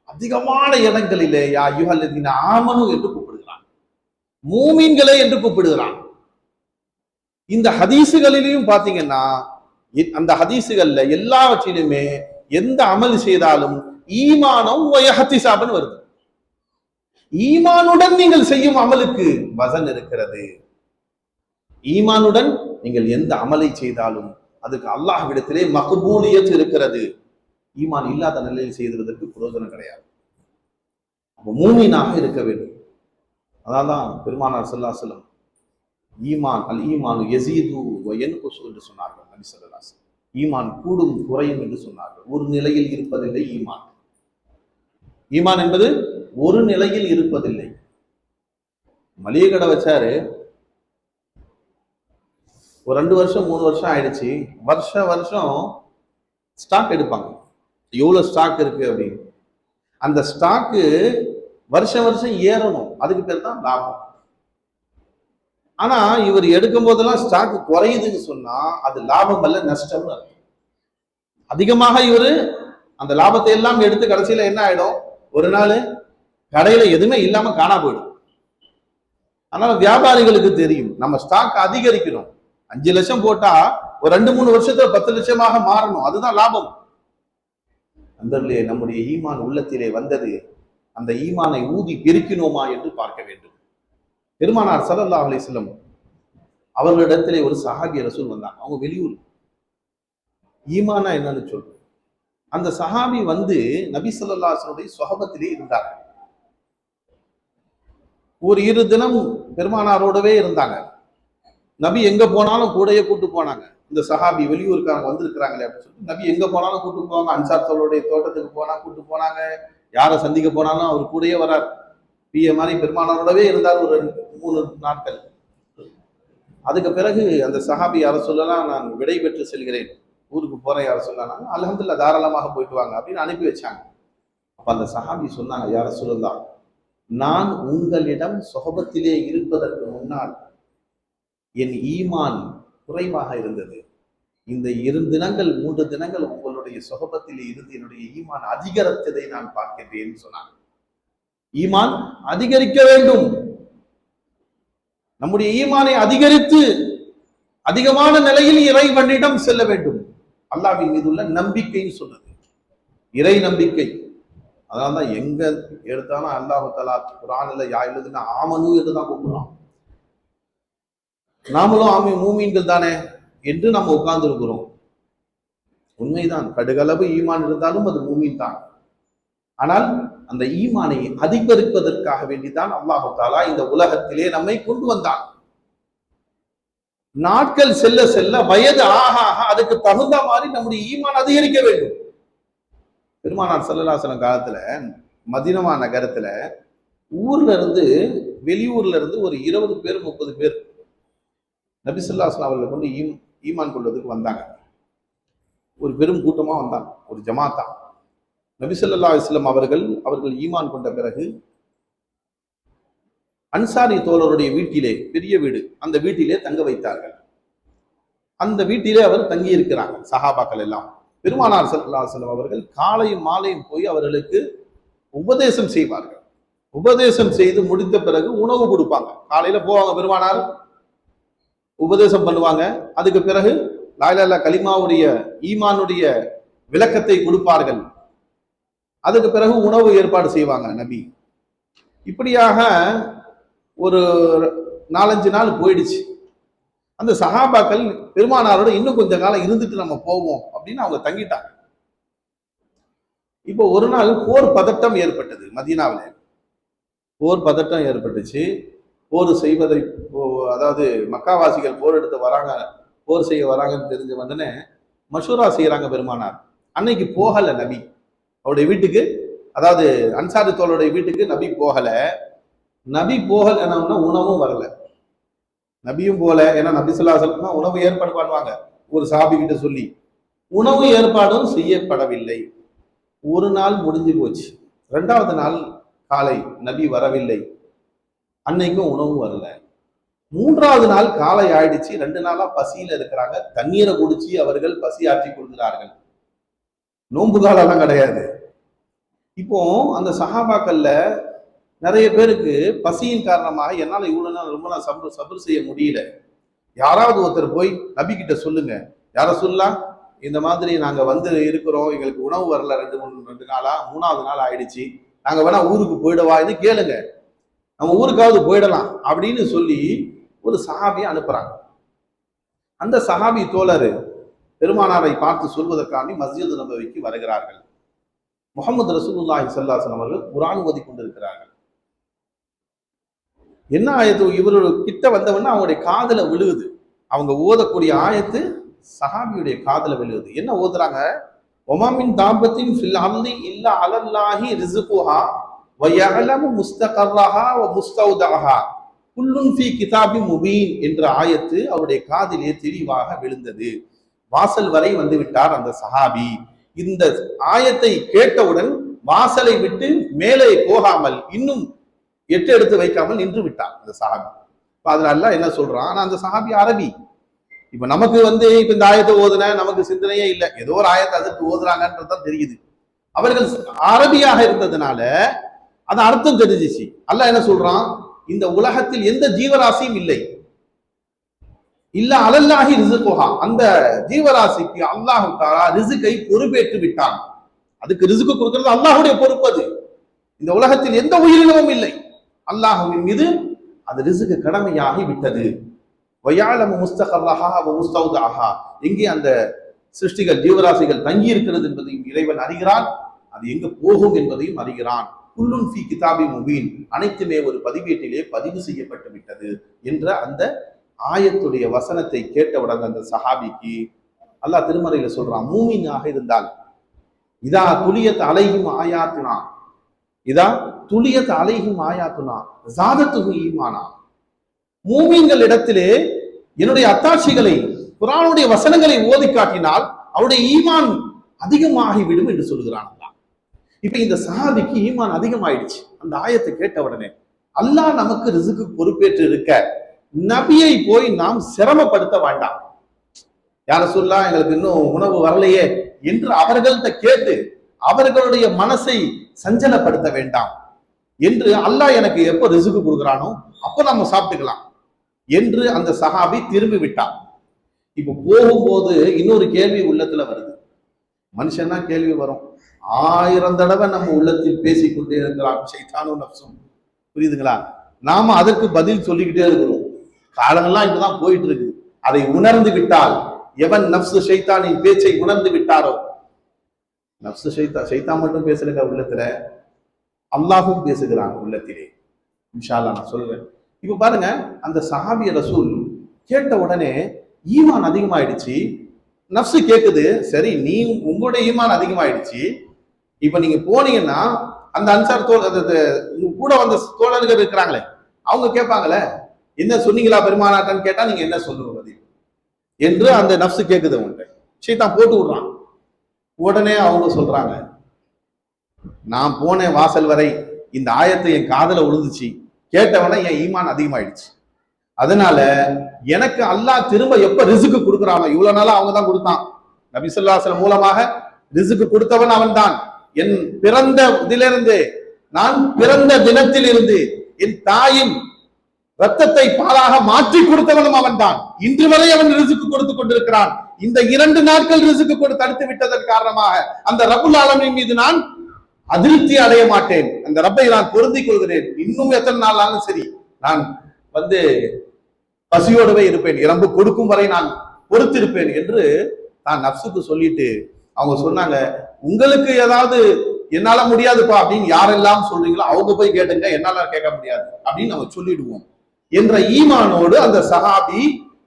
அதிகமான இடங்களிலே யாயுஹல் லதீன ஆமனு என்று கூப்பிடுகிறான், மூமின்களே என்று கூப்பிடுகிறான். இந்த ஹதீசுகளிலையும் பாத்தீங்கன்னா, அந்த ஹதீசுகள்ல எல்லாவற்றிலுமே எந்த அமல் செய்தாலும் ஈமானம் வயஹத்திசாபன் வருது. ஈமானுடன் நீங்கள் செய்யும் அமலுக்கு வசன் இருக்கிறது. ஈமானுடன் நீங்கள் எந்த அமலை செய்தாலும் அதுக்கு அல்லாஹ்விடத்திலே மக்பூலியத் இருக்கிறது. ஈமான் இல்லாத நிலையில் செய்வதற்கு பிரயோஜனம் கிடையாது. மூமினாக இருக்க வேண்டும். அதான் பெருமானார் ஸல்லல்லாஹு அலைஹி வஸல்லம் ஈமான் அல் ஈமானு யஸீது வ யன்குஸு என்று சொன்னார்கள். நபி ஸல்லல்லாஹு அலைஹி வஸல்லம் ஈமான் கூடும் குறையும் என்று சொன்னார்கள். ஒரு நிலையில் இருப்பதில்லை ஈமான். ஈமான் என்பது ஒரு நிலையில் இருப்பதில்லை. மளிகை கடை வச்சாரு, ஒரு 2 வருஷம் 3 வருஷம் ஆயிடுச்சு, வருஷம் ஸ்டாக் எடுப்பாங்க, எவ்வளவு ஸ்டாக் இருக்கு அப்படின்னு. அந்த ஸ்டாக்கு வருஷம் ஏறணும், அதுக்கு பேர் தான் லாபம். ஆனா இவர் எடுக்கும் போதெல்லாம் ஸ்டாக் குறையுதுன்னு சொன்னா அது லாபம் அல்ல, நஷ்டம். அதிகமாக இவரு அந்த லாபத்தை எல்லாம் எடுத்து கடைசியில என்ன ஆயிடும், ஒரு நாள் கடையில எதுவுமே இல்லாம காணா போயிடும். அதனால வியாபாரிகளுக்கு தெரியும் நம்ம ஸ்டாக் அதிகரிக்கணும். 5 லட்சம் போட்டா ஒரு 2-3 வருஷத்துல 10 லட்சமாக மாறணும், அதுதான் லாபம். நண்பர்களே, நம்முடைய ஈமான் உள்ளத்திலே வந்தது, அந்த ஈமானை ஊதி பெருக்கினோமா என்று பார்க்க வேண்டும். பெருமானார் ஸல்லல்லாஹு அலைஹி வஸல்லம் அவர்களிடத்திலே ஒரு சஹாபி ரசூல் வந்தாங்க. அவங்க வெளியூர். ஈமானா என்னன்னு சொல்றேன். அந்த சஹாபி வந்து நபி ஸல்லல்லாஹு அலைஹி வஸல்லம் சுஹபத்திலே இருந்தாங்க. ஒரு 2 தினம் பெருமானாரோடவே இருந்தாங்க. நபி எங்க போனாலும் கூடையே கூட்டு போனாங்க. இந்த சஹாபி வெளியூருக்காரங்க வந்திருக்கிறாங்களே அப்படின்னு சொல்லிட்டு நபி எங்க போனாலும் கூட்டு போவாங்க. அன்சார் தோளுடைய தோட்டத்துக்கு போனா கூட்டு போனாங்க. யாரை சந்திக்க போனாலும் அவர் கூடயே வரார். பிய மாதிரி பெருமானாரோடவே இருந்தார் ஒரு 3 நாட்கள். அதுக்கு பிறகு அந்த சஹாபி யார சொல்லலாம், நான் விடை பெற்று செல்கிறேன், ஊருக்கு போறேன் யார சொல்லலாம், அல்ஹம்துலில்லாஹ் தாராளமாக போயிட்டு வாங்க அப்படின்னு அனுப்பி வச்சாங்க. அப்ப அந்த சஹாபி சொன்னாங்க, யார சொல்லலாம், நான் உங்களிடம் சொஹபத்திலே இருப்பதற்கு முன்னால் என் ஈமான் குறைவாக இருந்தது. இந்த 2 தினங்கள் 3 தினங்கள் உங்களுடைய சொஹபத்திலே இருந்து என்னுடைய ஈமான் அதிகரித்ததை நான் பார்க்கிறேன் சொன்னாங்க. ஈமான் அதிகரிக்க வேண்டும். நம்முடைய ஈமானை அதிகரித்து அதிகமான நிலையில் இறைவனிடம் செல்ல வேண்டும். அல்லாஹ்வின் மீது உள்ள நம்பிக்கைன்னு சொல்றது இறை நம்பிக்கை. அதனால்தான் எங்க எடுத்தாலும் அல்லாஹ் தஆலா குர்ஆன்ல யா எழுதுனா ஆமனு என்றுதான் கூப்பிடுறான். நாமளும் ஆமி மூமீன்கள் தானே என்று நம்ம உட்கார்ந்து இருக்கிறோம். உண்மைதான், கடுகளவு ஈமான் இருந்தாலும் அது மூமீன் தான். ஆனால் அந்த ஈமானை அதிகரிப்பதற்காக வேண்டிதான் அல்லாஹ் தஆலா இந்த உலகத்திலே நம்மை கொண்டு வந்தான். நாட்கள் செல்ல செல்ல வயது ஆக ஆக அதுக்கு தகுந்த மாதிரி நம்முடைய ஈமான் அதிகரிக்க வேண்டும். பெருமானார் ஸல்லல்லாஹு அலைஹி வஸல்லம் காலத்துல மதீனா நகரத்துல ஊர்ல இருந்து வெளியூர்ல இருந்து ஒரு 20 பேர் 30 பேர் நபி ஸல்லல்லாஹு அலைஹி வஸல்லம் அவர்களை கொண்டு ஈமான் கொள்வதற்கு வந்தாங்க. ஒரு பெரும் கூட்டமா வந்தாங்க, ஒரு ஜமாத்தா. நபி ஸல்லல்லாஹு அலைஹி வஸல்லம் அவர்கள் ஈமான் கொண்ட பிறகு அன்சாரி தோழருடைய வீட்டிலே, பெரிய வீடு, அந்த வீட்டிலே தங்க வைத்தார்கள். அந்த வீட்டிலே அவர் தங்கி இருக்கிறாங்க சஹாபாக்கள் எல்லாம். பெருமானார் ஸல்லல்லாஹு அலைஹி வஸல்லம் அவர்கள் காலையும் மாலையும் போய் அவர்களுக்கு உபதேசம் செய்வார்கள். உபதேசம் செய்து முடித்த பிறகு உணவு கொடுப்பாங்க. காலையில போவாங்க பெருமானார், உபதேசம் பண்ணுவாங்க. அதுக்கு பிறகு லா இலாஹா இல்லல்லாஹ் கலிமாவுடைய ஈமானுடைய விளக்கத்தை கொடுப்பார்கள். அதுக்கு பிறகு உணவு ஏற்பாடு செய்வாங்க நபி. இப்படியாக ஒரு 4-5 நாள் போயிடுச்சு. அந்த சஹாபாக்கள் பெருமானாரோட இன்னும் கொஞ்ச காலம் இருந்துட்டு நம்ம போவோம் அப்படின்னு அவங்க தங்கிட்டாங்க. இப்போ ஒரு நாள் போர் பதட்டம் ஏற்பட்டது மதீனாவில். போர் பதட்டம் ஏற்பட்டுச்சு. போர் செய்வதை, அதாவது மக்காவாசிகள் போர் எடுத்து வராங்க, போர் செய்ய வராங்கன்னு தெரிஞ்ச உடனே மஷூரா செய்யறாங்க பெருமானார். அன்னைக்கு போகல நபி அவருடைய வீட்டுக்கு, அதாவது அன்சாரி தோழருடைய வீட்டுக்கு நபி போகல. நபி போகலன்னா உணவும் வரல, நபியும் போல. ஏன்னா நபி ஸல்லல்லாஹு அலைஹி வஸல்லம் உணவு ஏற்பாடு பண்ணுவாங்க ஒரு சஹாபி கிட்ட சொல்லி. உணவு ஏற்பாடும் செய்யப்படவில்லை. ஒரு நாள் முடிஞ்சு போச்சு. 2வது நாள் காலை நபி வரவில்லை. அன்னைக்கும் உணவு வரல. 3வது நாள் காலை ஆயிடுச்சு. 2 நாளா பசியில இருக்கிறாங்க. தண்ணீரை குடிச்சு அவர்கள் பசி ஆற்றி கொள்கிறார்கள். நோன்பு காலம்லாம் கிடையாது. இப்போ அந்த சஹாபாக்கள்ல நிறைய பேருக்கு பசியின் காரணமாக என்னால இவ்வளவு நாள் ரொம்ப நாள் சபர் செய்ய முடியல. யாராவது ஒருத்தர் போய் நபி கிட்ட சொல்லுங்க, யார சொல்லலாம், இந்த மாதிரி நாங்க வந்து இருக்கிறோம், எங்களுக்கு உணவு வரல 2 நாளா, 3வது நாள் ஆயிடுச்சு, நாங்க வேணா ஊருக்கு போயிடவா, இது கேளுங்க, நம்ம ஊருக்காவது போயிடலாம் அப்படின்னு சொல்லி ஒரு சஹாபியை அனுப்புறாங்க. அந்த சஹாபி தோழர் பெருமானாரை பார்த்து சொல்வதற்காண்டி மஸ்ஜித் நபவிக்கு வருகிறார்கள். முஹம்மது ரசூலுல்லாஹி ஸல்லல்லாஹு அலைஹி வஸல்லம் அவர்கள் குர்ஆன் ஓதி கொண்டிருக்கிறார்கள். என்ன ஆயத்து இவரோட கிட்ட வந்தவொடனே அவங்களுடைய காதுல விழுகுது. அவங்க ஓதக்கூடிய ஆயத்து சஹாபியுடைய காதுல விழுகுது. என்ன ஓதுறாங்க? வமா மின் தாபத்தின் ஃபில் அர்தி இல்லா அலல்லாஹி ரிஸ்குஹா வ யஅலமு முஸ்தகர்ரஹா வ முஸ்தௌதஹா குல்லுன் ஃபீ கிதாபின் முபீன் என்ற ஆயத்து அவருடைய காதிலே தெளிவாக விழுந்தது. வாசல் வரை வந்து விட்டார் அந்த சஹாபி. இந்த ஆயத்தை கேட்டவுடன் வாசலை விட்டு மேலே போகாமல் இன்னும் எட்டு எடுத்து வைக்காமல் நின்று விட்டார் அந்த சஹாபி. அதனால என்ன சொல்றான், ஆனா அந்த சஹாபி அரபி. இப்ப நமக்கு இப்ப இந்த ஆயத்தை ஓதுன நமக்கு சிந்தனையே இல்லை, ஏதோ ஒரு ஆயத்தை அதற்கு ஓதுறாங்கன்றதுதான் தெரியுது. அவர்கள் அரபியாக இருந்ததுனால அது அர்த்தம் தெரிஞ்சிச்சு. அல்லாஹ் என்ன சொல்றான், இந்த உலகத்தில் எந்த ஜீவராசியும் இல்லை, இல்ல அலல்லாஹி ரிசுகுஹா, அந்த ஜீவராசிக்கு அல்லாஹ் தஆலா ரிசுகை பொறுப்பேற்று விட்டான். அதுக்கு ரிசுக்கு கொடுக்கிறது அல்லாஹ்வுடைய பொறுப்பு. அது இந்த உலகத்தில் எந்த உயிரினமும் இல்லை, அல்லாஹ்வின் மீது அது ரிசுக்கு கடமையாகி விட்டது. வயஅலமு முஸ்தகர்ரஹா வ முஸ்தௌதஹா, எங்கே அந்த சிருஷ்டிகள் ஜீவராசிகள் தங்கி இருக்கிறது என்பதையும் இறைவன் அறிகிறான், அது எங்க போகும் என்பதையும் அறிகிறான். குல்லுன் ஃபீ கிதாபி முபீன், அனைத்துமே ஒரு பதிவேட்டிலே பதிவு செய்யப்பட்டு விட்டது என்ற அந்த ஆயத்துடைய வசனத்தை கேட்டவுடன் அந்த சஹாபிக்கு அல்லாஹ் திருமறையில சொல்றான், மூமினாக இருந்தால் இதா துலியத் அலைஹிம் ஆயாத்துனா, இதா துலியத் அலைஹிம் ஆயாத்துனா ஜாதத்துஹு ஈமானா, மூமின்கள் இடத்திலே என்னுடைய அத்தாட்சிகளை குர்ஆனுடைய வசனங்களை ஓதி காட்டினால் அவருடைய ஈமான் அதிகமாகிவிடும் என்று சொல்கிறான் அல்லாஹ். இப்ப இந்த சஹாபிக்கு ஈமான் அதிகமாயிடுச்சு அந்த ஆயத்தை கேட்ட உடனே. அல்லாஹ் நமக்கு ரிசுக்கு பொறுப்பேற்று இருக்க நபியை போய் நாம் சிரமப்படுத்த வேண்டாம். யார சொல்லா எங்களுக்கு இன்னும் உணவு வரலையே என்று அவர்கள்ட்ட கேட்டு அவர்களுடைய மனசை சஞ்சலப்படுத்த வேண்டாம் என்று, அல்லாஹ் எனக்கு எப்ப ரிசுக்கு கொடுக்குறானோ அப்ப நம்ம சாப்பிட்டுக்கலாம் என்று அந்த சஹாபி திரும்பி விட்டான். இப்ப போகும்போது இன்னொரு கேள்வி உள்ளத்துல வருது. மனுஷன்னா கேள்வி வரும், 1000 தடவை நம்ம உள்ளத்தில் பேசிக்கொண்டே இருக்கிறான் ஷைத்தானும் நஃப்ஸும், புரியுதுங்களா? நாம அதற்கு பதில் சொல்லிக்கிட்டே இருக்கிறோம். காலங்கள்லாம் இப்பதான் போயிட்டு இருக்கு. அதை உணர்ந்து விட்டால், எவன் நஃப்ஸ் ஷைத்தானின் பேச்சை உணர்ந்து விட்டாரோ, நஃப்ஸ் ஷைத்தான் மட்டும் பேசுறங்க உள்ளத்துல, அல்லாஹும் பேசுகிறான் உள்ளத்திலே. இன்ஷா அல்லாஹ் நான் சொல்றேன். இப்ப பாருங்க, அந்த சஹாபிய ரசூல் கேட்ட உடனே ஈமான் அதிகமாயிடுச்சு. நஃப்ஸ் கேக்குது, சரி நீ உங்களுடைய ஈமான் அதிகமாயிடுச்சு, இப்ப நீங்க போனீங்கன்னா அந்த அன்சார் கூட வந்த தோழர்கள் இருக்கிறாங்களே அவங்க கேட்பாங்களே, என்ன சொன்னீங்களா பெருமானாட்டன்னு கேட்டா நீங்க என்ன சொல்லுவது என்று அந்த நஃப்ஸ் கேக்குது. உங்கள்கிட்ட ஷைத்தான் போட்டு விடுறான். உடனே அவங்க சொல்றாங்க, நான் போனேன் வாசல் வரை, இந்த ஆயத்தை என் காதல விழுந்துச்சு, கேட்டவன என் ஈமான் அதிகமாயிடுச்சு, அதனால எனக்கு அல்லாஹ் திரும்ப எப்ப ரிசுக்கு கொடுக்குறானோ, இவ்வளவு நாளா அவங்க தான் கொடுத்தான், நபி ஸல்லல்லாஹு அலைஹி வஸல்லம் மூலமாக ரிசுக்கு கொடுத்தவன் அவன் தான். என் பிறந்த இதிலிருந்து, நான் பிறந்த தினத்திலிருந்து என் தாயின் ரத்தத்தை பாலாக மாற்றி கொடுத்தவனும் அவன் தான். இன்று வரை அவன் ரிசுக்கு கொடுத்து கொண்டிருக்கிறான். இந்த 2 நாட்கள் ரிசுக்கு கொடுத்து தடுத்து விட்டதன் காரணமாக அந்த ரப்புல் ஆலமீன் மீது நான் அதிருப்தி அடைய மாட்டேன், அந்த ரப்பை நான் பொருந்திக் கொள்கிறேன். இன்னும் எத்தனை நாள் ஆனாலும் சரி நான் பசியோடவே இருப்பேன், இரம்பு கொடுக்கும் வரை நான் பொறுத்திருப்பேன் என்று நான் நஃப்ஸுக்கு சொல்லிட்டு அவங்க சொன்னாங்க, உங்களுக்கு ஏதாவது என்னால முடியாதுப்பா அப்படின்னு யாரெல்லாம் சொல்றீங்களோ அவங்க போய் கேட்டுங்க, என்னால கேட்க முடியாது அப்படின்னு நம்ம சொல்லிடுவோம் என்ற ஈமானோடு அந்த சஹாபி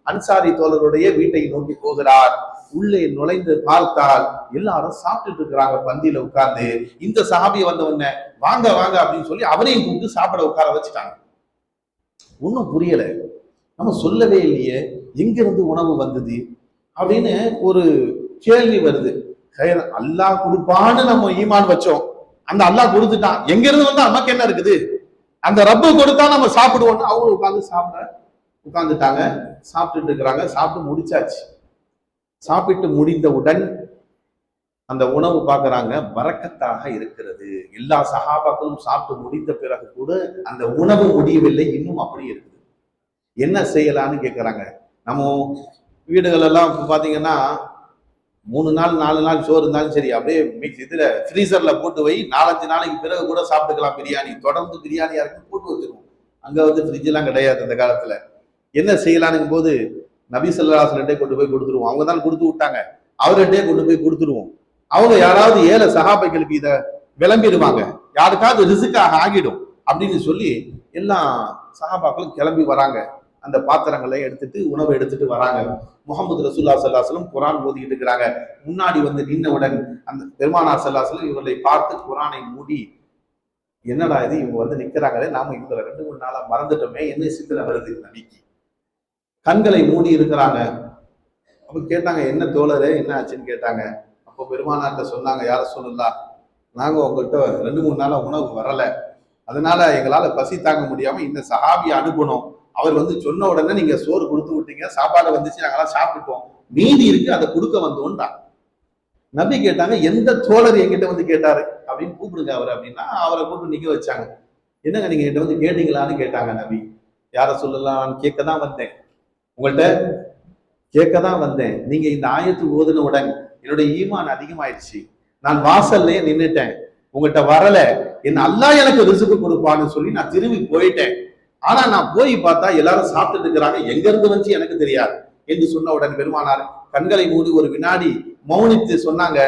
அன்சாரி தோழருடைய வீட்டை நோக்கி போகிறார். உள்ளே நுழைந்து பார்த்தால் எல்லாரும் சாப்பிட்டுட்டு இருக்கிறாங்க பந்தியில உட்கார்ந்து. இந்த சஹாபி வந்த உடனே வாங்க வாங்க அப்படின்னு சொல்லி அவரையும் கூப்பிட்டு சாப்பிட உட்கார வச்சுட்டாங்க. ஒன்னும் புரியல, நம்ம சொல்லவே இல்லையே, எங்கிருந்து உணவு வந்தது அப்படின்னு ஒரு கேள்வி வருது. அல்லாஹ் கொடுப்பான்னு நம்ம ஈமான் வச்சோம், அந்த அல்லாஹ் கொடுத்துட்டான், எங்க இருந்து வந்தா நமக்கு என்ன இருக்குது, அந்த ரப்பு கொடுத்தா நம்ம சாப்பிடுவோம்னு அவங்க உட்கார்ந்து உட்கார்ந்துட்டாங்க. சாப்பிட்டுட்டு இருக்கிறாங்க. சாப்பிட்டு முடிச்சாச்சு. சாப்பிட்டு முடிந்தவுடன் அந்த உணவு பார்க்கறாங்க, பரக்கத்தாக இருக்கிறது. எல்லா சஹாபாக்களும் சாப்பிட்டு முடிந்த பிறகு கூட அந்த உணவு முடியவில்லை, இன்னும் அப்படி இருக்குது. என்ன செய்யலான்னு கேட்கறாங்க. நம்ம வீடுகள் எல்லாம் பாத்தீங்கன்னா 3 நாள் 4 நாள் சோறு இருந்தாலும் சரி, அப்படியே மிக்ஸ் இதுல ஃப்ரீசர்ல போட்டு வை, 4-5 நாளைக்கு பிறகு கூட சாப்பிட்டுக்கலாம். பிரியாணி தொடர்ந்து பிரியாணியா இருக்கு போட்டு வச்சிருவோம். அங்க ஃப்ரிட்ஜ் எல்லாம் கிடையாது அந்த காலத்துல. என்ன செய்யலானுங்கும் போது நபி ஸல்லல்லாஹு அலைஹி வஸல்லம் கொண்டு போய் கொடுத்துருவோம். அவங்க தான் கொடுத்து விட்டாங்க, அவர்கிட்டே கொண்டு போய் கொடுத்துருவோம். அவங்க யாராவது 7 சஹாபாக்களுக்கு இதை விளம்பிடுவாங்க, யாருக்காவது ரிசுக்காக ஆகிடும் அப்படின்னு சொல்லி எல்லா சஹாபாக்களும் கிளம்பி வராங்க. அந்த பாத்திரங்களை எடுத்துட்டு உணவை எடுத்துட்டு வராங்க. முஹம்மது ரசூலுல்லாஹி ஸல்லல்லாஹு அலைஹி வஸல்லம் குர்ஆன் ஓதிக்கிட்டு இருக்கிறாங்க. முன்னாடி வந்து நின்னவுடன் அந்த பெருமானார் ஸல்லல்லாஹு அலைஹி வஸல்லம் இவர்களை பார்த்து குர்ஆனை மூடி, என்னடா இது இவங்க வந்து நிக்கிறாங்களே, நாம இவங்களை 2-3 நாளா மறந்துட்டோமே, என்ன சிந்தனை வருது நபிக்கு. கண்களை மூடி இருக்கிறாங்க. அப்ப கேட்டாங்க, என்ன தோழரே என்ன ஆச்சுன்னு கேட்டாங்க. அப்போ பெருமானார்ட்ட சொன்னாங்க, யார சொல்லலாம், நாங்க உங்கள்கிட்ட 2-3 நாளா உணவு வரல, அதனால எங்களால பசி தாங்க முடியாம இந்த சஹாபியை அனுப்பணும், அவர் சொன்ன உடனே நீங்க சோறு கொடுத்து விட்டீங்க, சாப்பாடு வந்துச்சு, நாங்கெல்லாம் சாப்பிட்டுட்டோம், மீதி இருக்கு, அதை கொடுக்க வந்தோம்டா. நபி கேட்டாங்க, எந்த தோழர் என்கிட்ட கேட்டாரு அப்படின்னு, கூப்பிடுங்க அவர் அப்படின்னா அவரை கூப்பிட்டு நிக்க வச்சாங்க. என்னங்க நீங்க என்கிட்ட கேட்டீங்களான்னு கேட்டாங்க நபி. யார சொல்லலாம், கேட்க தான் வந்தேன், உங்கள்கிட்ட கேட்க தான் வந்தேன். நீங்க இந்த ஆயத்து ஓதுனவுடன் என்னுடைய ஈமான் அதிகமாயிடுச்சு, நான் வாசல்லையே நின்னுட்டேன், உங்கள்கிட்ட வரல, என்ன அல்லாஹ் எனக்கு ரிசுக்கு கொடுப்பான்னு சொல்லி நான் திரும்பி போயிட்டேன். ஆனா நான் போய் பார்த்தா எல்லாரும் சாப்பிட்டு இருக்கிறாங்க, எங்க இருந்து வந்து எனக்கு தெரியாது என்று சொன்ன உடனே பெருமானார் கண்களை மூடி ஒரு வினாடி மௌனித்து சொன்னாங்க.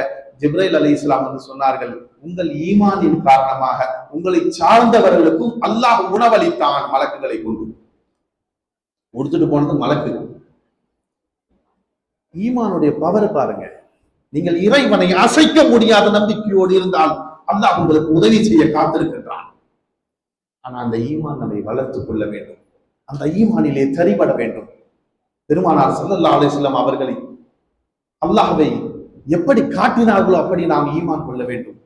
ஜிப்ரைல் அலைஹிஸ்ஸலாம் சொன்னார்கள், உங்கள் ஈமானின் காரணமாக உங்களை சார்ந்தவர்களுக்கும் அல்லாஹ் உணவளித்தான் மலக்குகளை கொண்டு. கொடுத்துட்டு போனது மலக்கு. ஈமானுடைய பவர் பாருங்க. நீங்கள் இறைவனை அசைக்க முடியாத நம்பிக்கையோடு இருந்தால் அல்லாஹ் உங்களுக்கு உதவி செய்ய காத்திருக்கின்றான். ஆனா அந்த ஈமான் நம்மை வளர்த்துக் கொள்ள வேண்டும், அந்த ஈமானிலே தெரிபட வேண்டும். பெருமானார் ஸல்லல்லாஹு அலைஹி வஸல்லம் அவர்களை அல்லாஹ்வை எப்படி காட்டினார்களோ அப்படி நாம் ஈமான் கொள்ள வேண்டும்.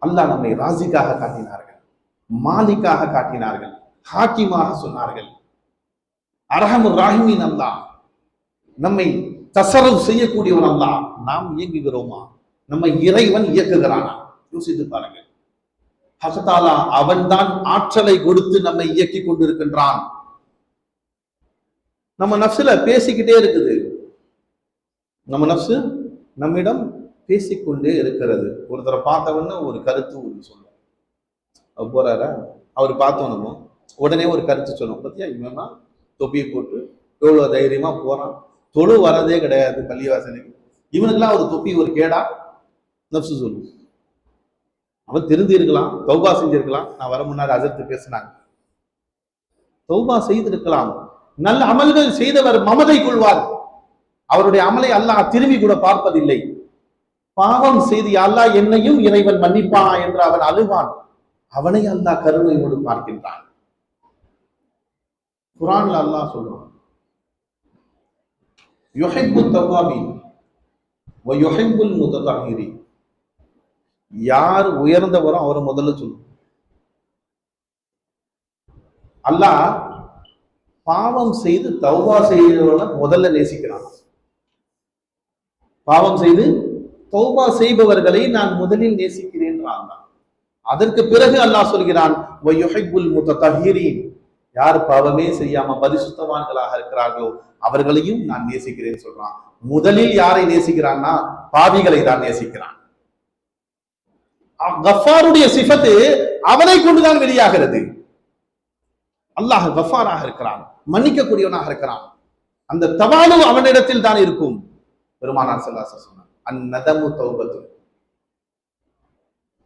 அல்லாஹ் நம்மை ராசிக்காக காட்டினார்கள், மாலிக்காக காட்டினார்கள், ஹாக்கிமாக சொன்னார்கள். அர்ஹமுர் ராஹிமீன் அல்லாஹ், நம்மை தஸர்ருஃப் செய்யக்கூடியவன் அல்லாஹ். நாம் இயங்குகிறோமா? நம்மை இறைவன் இயக்குகிறானா? யோசித்து பாருங்கள். அல்லாஹ் தஆலா அவன்தான் ஆற்றலை கொடுத்து நம்மை இயக்கி கொண்டிருக்கின்றான். நம்ம நஃப்ஸ்ல பேசிக்கிட்டே இருக்குது, நம்ம நஃப்ஸ் நம்மிடம் பேசிக்கொண்டே இருக்கிறது. ஒருத்தரை பார்த்தவொன்னு ஒரு கருத்து சொல்லும், அவர் போறாரா, அவர் பார்த்தோம் நம்ம உடனே ஒரு கருத்து சொல்லும், பத்தியா இவன் தொப்பியை போட்டு எவ்வளவு தைரியமா போறான், தொழு வரதே கிடையாது பள்ளிவாசலுக்கு, இவனுக்கெல்லாம் ஒரு தொப்பி ஒரு கேடா, நஃப்ஸ் சொல்லும். அவன் திருந்து இருக்கலாம், தௌபா செஞ்சிருக்கலாம். நான் வர முன்னாடி அஜர்த்து பேசினாங்க, தௌபா செய்திருக்கலாம், நல்ல அமல்கள் செய்தவர் மமதை கொள்வார், அவருடைய அமலை அல்லாஹ் திரும்பி கூட பார்ப்பதில்லை. பாவம் செய்து அல்லாஹ் என்னையும் இறைவன் மன்னிப்பானா என்று அவன் அழுவான், அவனை அல்லாஹ் கருணையோடு பார்க்கின்றான். குர்ஆன்ல அல்லாஹ் சொல்றான், யுஹிப்பு தவ்வாபீன் வ யுஹிப்புல் முத்ததஹிரீன். யார் உயர்ந்தவரோ அவரை முதல்ல சொல்லும். அல்லாஹ் பாவம் செய்து தௌபா செய்கிறவனை முதல்ல நேசிக்கிறான். பாவம் செய்து தௌபா செய்பவர்களை நான் முதலில் நேசிக்கிறேன். அதற்கு பிறகு அல்லாஹ் சொல்கிறான், யார் பாவமே செய்யாம பரிசுத்தவான்களாக இருக்கிறார்களோ அவர்களையும் நான் நேசிக்கிறேன் சொல்றான். முதலில் யாரை நேசிக்கிறான்னா பாவிகளை தான் நேசிக்கிறான். கஃபாருடைய சிஃபத்து அவனை கொண்டுதான் வெளியாகிறது. அல்லாஹ் கஃபாராக இருக்கிறான், மன்னிக்கக்கூடியவனாக இருக்கிறான். அந்த தவாலு அவனிடத்தில் தான் இருக்கும். பெருமானார் ஸல்லல்லாஹு அலைஹி வஸல்லம் சொன்னார், அந்நதமு தௌபத்து.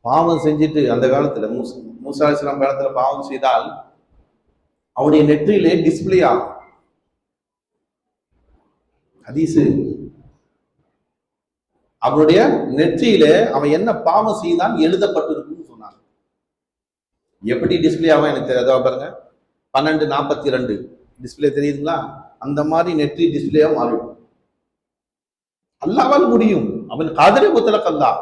பாவம் செஞ்சுட்டு அந்த காலத்துல மூசா அலைஹிஸ்ஸலாம் காலத்துல பாவம் செய்தால் அவனுடைய நெற்றியிலே டிஸ்பிளே ஆகும். ஹதீஸ், அவனுடைய நெற்றியில அவன் என்ன பாவம் செய்தான் எழுதப்பட்டிருக்குன்னு சொன்னாங்க. எப்படி டிஸ்பிளே ஆகும் எனக்கு தெரியாதா? பாருங்க, 12:42 டிஸ்பிளே தெரியுதுங்களா? அந்த மாதிரி நெற்றி டிஸ்பிளேயா மாறிடும். அல்லாஹ்வால் முடியும், அவன் காதிரே முத்தலக் அல்லாஹ்.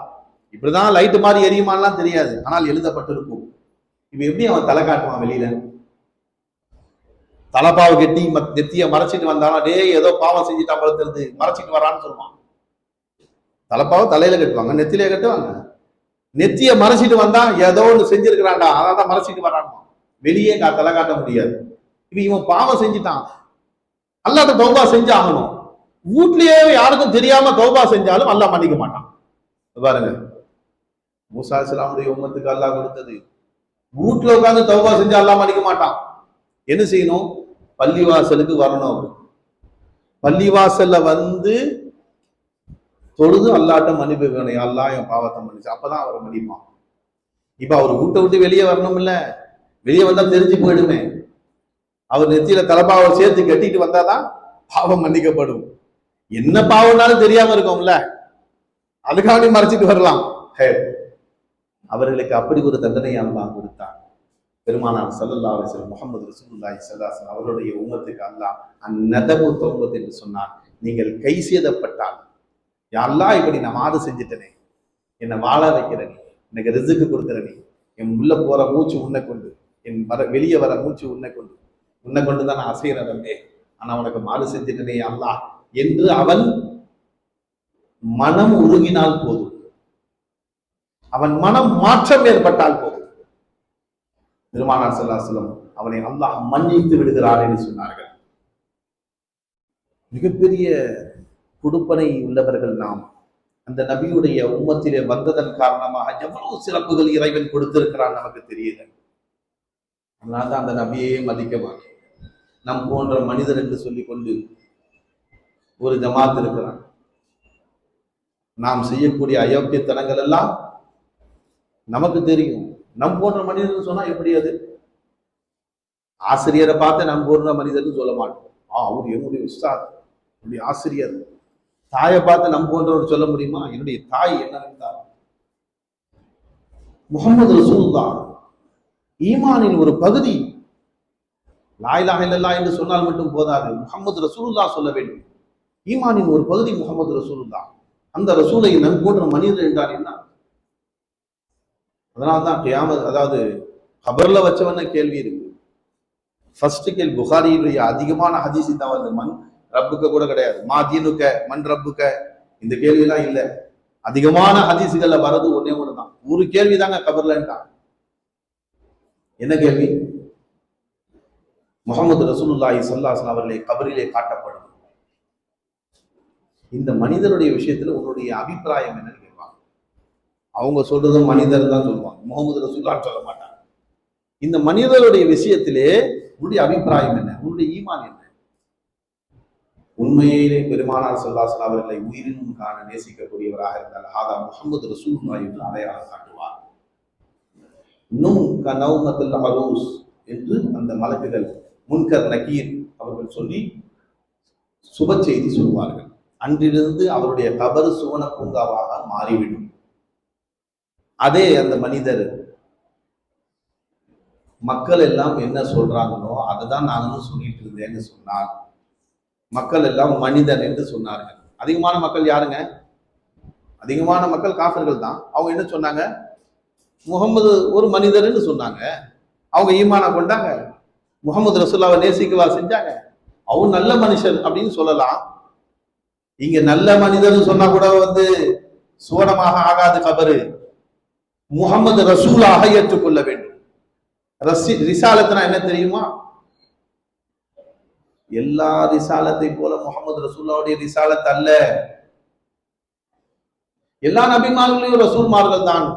இப்படிதான் லைட் மாதிரி எரியுமான்லாம் தெரியாது, ஆனால் எழுதப்பட்டிருக்கும். இப்ப எப்படி அவன் தலை காட்டுவான் வெளியில? தலைப்பாவை கட்டி நெத்திய மறைச்சிட்டு வந்தானா, டே ஏதோ பாவம் செஞ்சுட்டா போல தெரியுது, மறைச்சிட்டு வரான்னு சொல்லுவான். தலைப்பாவை தலையில கட்டுவாங்க, நெத்திலே கட்டுவாங்க. நெத்திய மறைச்சிட்டு வந்தா ஏதோ ஒன்று செஞ்சிருக்கிறான்டா, அதான் மறைச்சிட்டு வரான். வெளியே தலை காட்ட முடியாது. இப்ப இவன் பாவம் செஞ்சுட்டான், அல்லாஹ்ட்ட தௌபா செஞ்சாகணும். வீட்லயே யாருக்கும் தெரியாம தௌபா செஞ்சாலும் அல்லாஹ் மன்னிக்க மாட்டான். பாருங்க, மூசா அலைஹிஸ்ஸலாமுடைய உம்மத்துக்கு அல்லாஹ் கொடுத்தது. வீட்டுல உட்கார்ந்து தௌபா செஞ்சா அல்லாஹ் மன்னிக்க மாட்டான். என்ன செய்யணும்? பள்ளிவாசலுக்கு வரணும். அவரு பள்ளிவாசல்ல வந்து தொழுது அல்லாஹ்ட்ட மன்னிப்பு வேணும். அல்லாஹ் என் பாவத்தை மன்னிச்சு, அப்பதான் அவரை மன்னிப்பான். இப்ப அவர் வீட்டை விட்டு வெளியே வரணும் இல்ல, வெளியே வந்தா தெரிஞ்சு போயிடுமே. அவர் நெத்தியில தலைப்பாவை சேர்த்து கட்டிட்டு வந்தாதான் பாவம் மன்னிக்கப்படும். என்ன பாவம்னாலும் தெரியாம இருக்கும்ல, அதுக்காக மறைச்சிட்டு வரலாம். அவர்களுக்கு அப்படி ஒரு தண்டனை அல்லாஹ் கொடுத்தார். பெருமானார் ஸல்லல்லாஹு அலைஹி வஸல்லம் முஹம்மது ரசூலுல்லாஹி ஸல்லல்லாஹு அலைஹி வஸல்லம் அவருடைய உம்மத்துக்கு அல்லாஹ் அந்நதமு தௌபத் என்று சொன்னார். நீங்கள் கை சேதப்பட்டால், யா அல்லாஹ் இப்படி நான் மாறு செஞ்சுட்டனே, என்னை வாழ வைக்கிற நீ, எனக்கு ரிஸ்க் கொடுக்கிற நீ, என் உள்ள போற மூச்சு உன்னை கொண்டு, என் வெளியே வர மூச்சு உன்னை கொண்டு, உன்னை கொண்டுதான் நான் அசைகிறதே, ஆனா உனக்கு மாறு செஞ்சுட்டனே அல்லாஹ் என்று அவன் மனம் உருகினால் போதும், அவன் மனம் மாற்றம் ஏற்பட்டால் போதும், பெருமானார் ஸல்லல்லாஹு அலைஹி வஸல்லம் அவனை அல்லாஹ் மன்னித்து விடுகிறார் என்று சொன்னார்கள். மிகப்பெரிய கொடுப்பனை உள்ளவர்கள் நாம். அந்த நபியுடைய உம்மத்திலே வந்ததன் காரணமாக எவ்வளவு சிறப்புகள் இறைவன் கொடுத்திருக்கிறான் நமக்கு தெரியல. அதனால்தான் அந்த நபியையே மதிக்க மாட்டோம். நம் போன்ற மனிதர் என்று சொல்லிக் கொண்டு ஒரு ஜமாத் இருக்கிறான். நாம் செய்யக்கூடிய அயோக்கியத்தனங்கள் எல்லாம் நமக்கு தெரியும். நம் போன்ற மனிதர்கள் சொன்னா எப்படி? அது ஆசிரியரை பார்த்து நம் போன்ற மனிதர்னு சொல்ல மாட்டோம். அவர் என்னுடைய உஸ்தாத், என்னுடைய ஆசிரியர். தாயை பார்த்து நம் போன்றவர் சொல்ல முடியுமா? என்னுடைய தாய் என்னவென்றால் முஹம்மது ரசூலுல்லாஹ் ஈமானின் ஒரு பகுதி. லா இலாஹ இல்லல்லாஹ் என்று சொன்னால் மட்டும் போதாது, முஹம்மது ரசூலுல்லாஹ் சொல்ல வேண்டும். ஈமானின் ஒரு பகுதி முஹம்மது ரசூலுல்லாஹ். அந்த ரசூலை நம் போன்ற மனிதர் என்றால் என்ன? அதனால்தான் கியாமத், அதாவது கபர்ல வச்சவன கேள்வி இருக்கு. ஃபர்ஸ்ட் கேள்வி புகாரியுடைய அதிகமான ஹதீஸ் தான் வந்து மண் ரப்புக்க கூட கிடையாது. மா தீனுக்க மண் ரப்புக்க இந்த கேள்விலாம் இல்லை. அதிகமான ஹதீஸுகள்ல வர்றது ஒன்னே ஒண்ணுதான். ஒரு கேள்வி தாங்க கபர்லன்ட்டான். என்ன கேள்வி? முஹம்மது ரசூலுல்லாஹி ஸல்லல்லாஹு அலைஹி வஸல்லம் அவர்களை கபரிலே காட்டப்படும். இந்த மனிதருடைய விஷயத்துல உன்னுடைய அபிப்பிராயம் என்னன்னு கேட்பாங்க. அவங்க சொல்றதும் மனிதர் தான் சொல்லுவாங்க, முகமது ரசூலுல்லாஹ் சொல்ல மாட்டாங்க. இந்த மனிதருடைய விஷயத்திலே உன்னுடைய அபிப்பிராயம் என்ன, உன்னுடைய ஈமான் என்ன? உண்மையிலே பெருமானார் ஸல்லல்லாஹு அலைஹி வஸல்லம் அவர்களை உயிரினும் காண நேசிக்கக்கூடியவராக இருந்தால் ஹாதா முஹம்மது ரசூலுல்லாஹ் என்று அடையாளம் காட்டுவார். இன்னும் கனௌமத்துல் அரூஸ் என்று அந்த மலக்குகள் முன்கர் நக்கீர் அவர்கள் சொல்லி சுப செய்தி சொல்வார்கள். அன்றிலிருந்து அவருடைய கபர் சுவன பூங்காவாக மாறிவிடும். அதே அந்த மனிதர் மக்கள் எல்லாம் என்ன சொல்றாங்களோ அதுதான் நானும் சொல்லிட்டு இருந்தேன்னு சொன்னார். மக்கள் எல்லாம் மனிதன் என்று சொன்னார்கள். அதிகமான மக்கள் யாருங்க? அதிகமான மக்கள் காஃபிர்கள் தான். அவங்க என்ன சொன்னாங்க? முகமது ஒரு மனிதர்ன்னு சொன்னாங்க. அவங்க ஈமானை கொண்டாங்க, முகமது ரசூலுல்லாஹ்வை நேசிக்கவா செஞ்சாங்க. அவர் நல்ல மனுஷன் அப்படின்னு சொல்லலாம். இங்க நல்ல மனிதர்னு சொன்னா கூட வந்து சுவனமாக ஆகாது கபரு. முகமது ரசூலாக ஏற்றுக்கொள்ள வேண்டும். ரிசாலத்னா என்ன தெரியுமா? எல்லா ரிசாலத்தை போல முகமது ரசூலுல்லாஹ்வுடைய ரிசாலத் அல்ல. எல்லா நபிமார்களையும் ரசூல்மார்கள் தான்.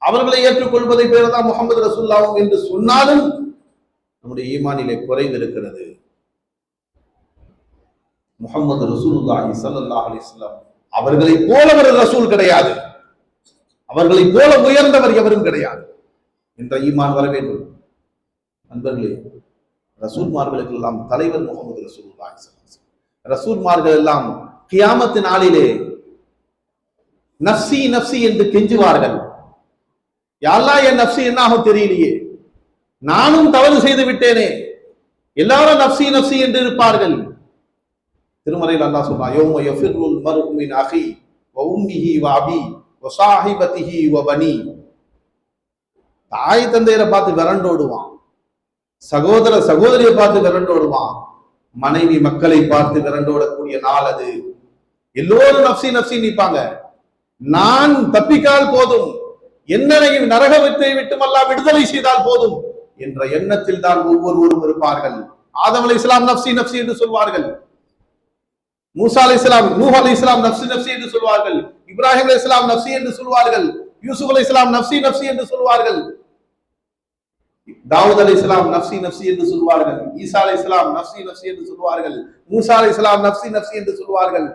அவர்களை ஏற்றுக்கொள்வதை பேர் தான் முகமது ரசூலுல்லாஹ் என்று சொன்னாலும் நம்முடைய ஈமானிலே குறைவு இருக்கிறது. முஹம்மது ரசூலுல்லாஹி ஸல்லல்லாஹு அலைஹி வஸல்லம் அவர்களை போல ஒரு ரசூல் கிடையாது, அவர்களை போல உயர்ந்தவர் எவரும் கிடையாது என்ற ஈமான் வர வேண்டும். நண்பர்களே, ரசூல்மார்களுக்கு எல்லாம் தலைவர் முஹம்மது ரசூலுல்லாஹி ஸல்லல்லாஹு அலைஹி வஸல்லம். ரசூல்மார்கள் எல்லாம் கியாமத் நாளிலே நஃப்சி நஃப்சி என்று கெஞ்சுவார்கள். யா அல்லாஹ், என் நஃப்சி என்ன ஆகும் தெரியலையே, நானும் தவறு செய்து விட்டேனே. எல்லாரும் நஃப்சி நஃப்சி என்று இருப்பார்கள். திருமறையில் அல்லாஹ் சொல்றான், யௌம யஃபிருல் மர்உ மின் அஹி வ உம்மிஹி வ அபி வ ஸாஹிபதிஹி வ பனி. தாய் தந்தையரை பார்த்து விரண்டோடுவான், சகோதர சகோதரியை பார்த்து விரண்டோடுவான், மனைவி மக்களை பார்த்து விரண்டோடக்கூடிய நாள் அது. எல்லோரும் நஃப்சி நஃப்சி நிற்பாங்க. நான் தப்பிக்கால் போதும், என்னையும் நரக விட்டும் அல்லாஹ் விடுதலை செய்தால் போதும் என்ற எண்ணத்தில் தான் ஒவ்வொருவரும் இருப்பார்கள். ஆதம் அலைஹிஸ்ஸலாம் நஃப்சி நஃப்சி என்று சொல்வார்கள். மூசா அலைஹிஸ்ஸலாம், நூஹ் அலைஹிஸ்ஸலாம் நஃப்சி நஃப்சி என்று சொல்வார்கள். இப்ராஹிம் அலைஹிஸ்ஸலாம் நஃப்சி என்று சொல்வார்கள். யூசுப் அலைஹிஸ்ஸலாம் நஃப்சி நஃப்சி என்று சொல்வார்கள். தாவூத் அலைஹிஸ்ஸலாம் நஃப்சி நஃப்சி என்று சொல்வார்கள். ஈசா அலைஹிஸ்ஸலாம் நஃப்சி நஃப்சி என்று சொல்வார்கள். மூசா அலைஹிஸ்ஸலாம் நஃப்சி நஃப்சி என்று சொல்வார்கள்.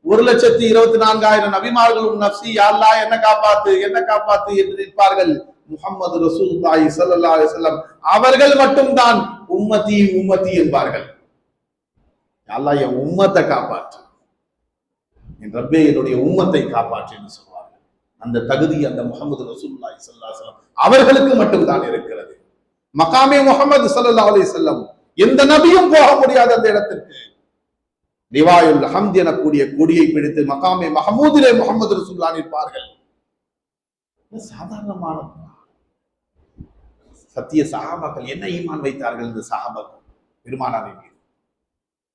1,24,000 நபிமார்களும் நஃப்சி, யா அல்லாஹ் என்ன காப்பாத்து என்ன காப்பாத்து என்று நிற்பார்கள். முஹம்மது ரசூலுல்லாஹி ஸல்லல்லாஹு அலைஹி வஸல்லம் அவர்கள் மட்டும்தான் உம்மதி உம்மதி என்பார்கள். யா அல்லாஹ், என் உம்மத்தை காப்பாற்று, என் ரப்பே என்னுடைய உம்மத்தை காப்பாற்று என்று சொல்வார்கள். அந்த தகுதி அந்த முஹம்மது ரசூலுல்லாஹி ஸல்லல்லாஹு அலைஹி வஸல்லம் அவர்களுக்கு மட்டும்தான் இருக்கிறது. மகாமே முஹம்மது ஸல்லல்லாஹு அலைஹி வஸல்லம் எந்த நபியும் போக முடியாத அந்த இடத்திற்கு ரிவாயுல் ஹம்த் எனக்கூடிய கொடியை பிடித்து மகாமே மஹமூதிலே முஹம்மது ரசூலுல்லாஹ் நிற்பார்கள். சாதாரணமான சத்திய சஹாபாக்கள் என்ன ஈமான் வைத்தார்கள்? இந்த சஹாபாக்கள் பெருமானாரின் மீது.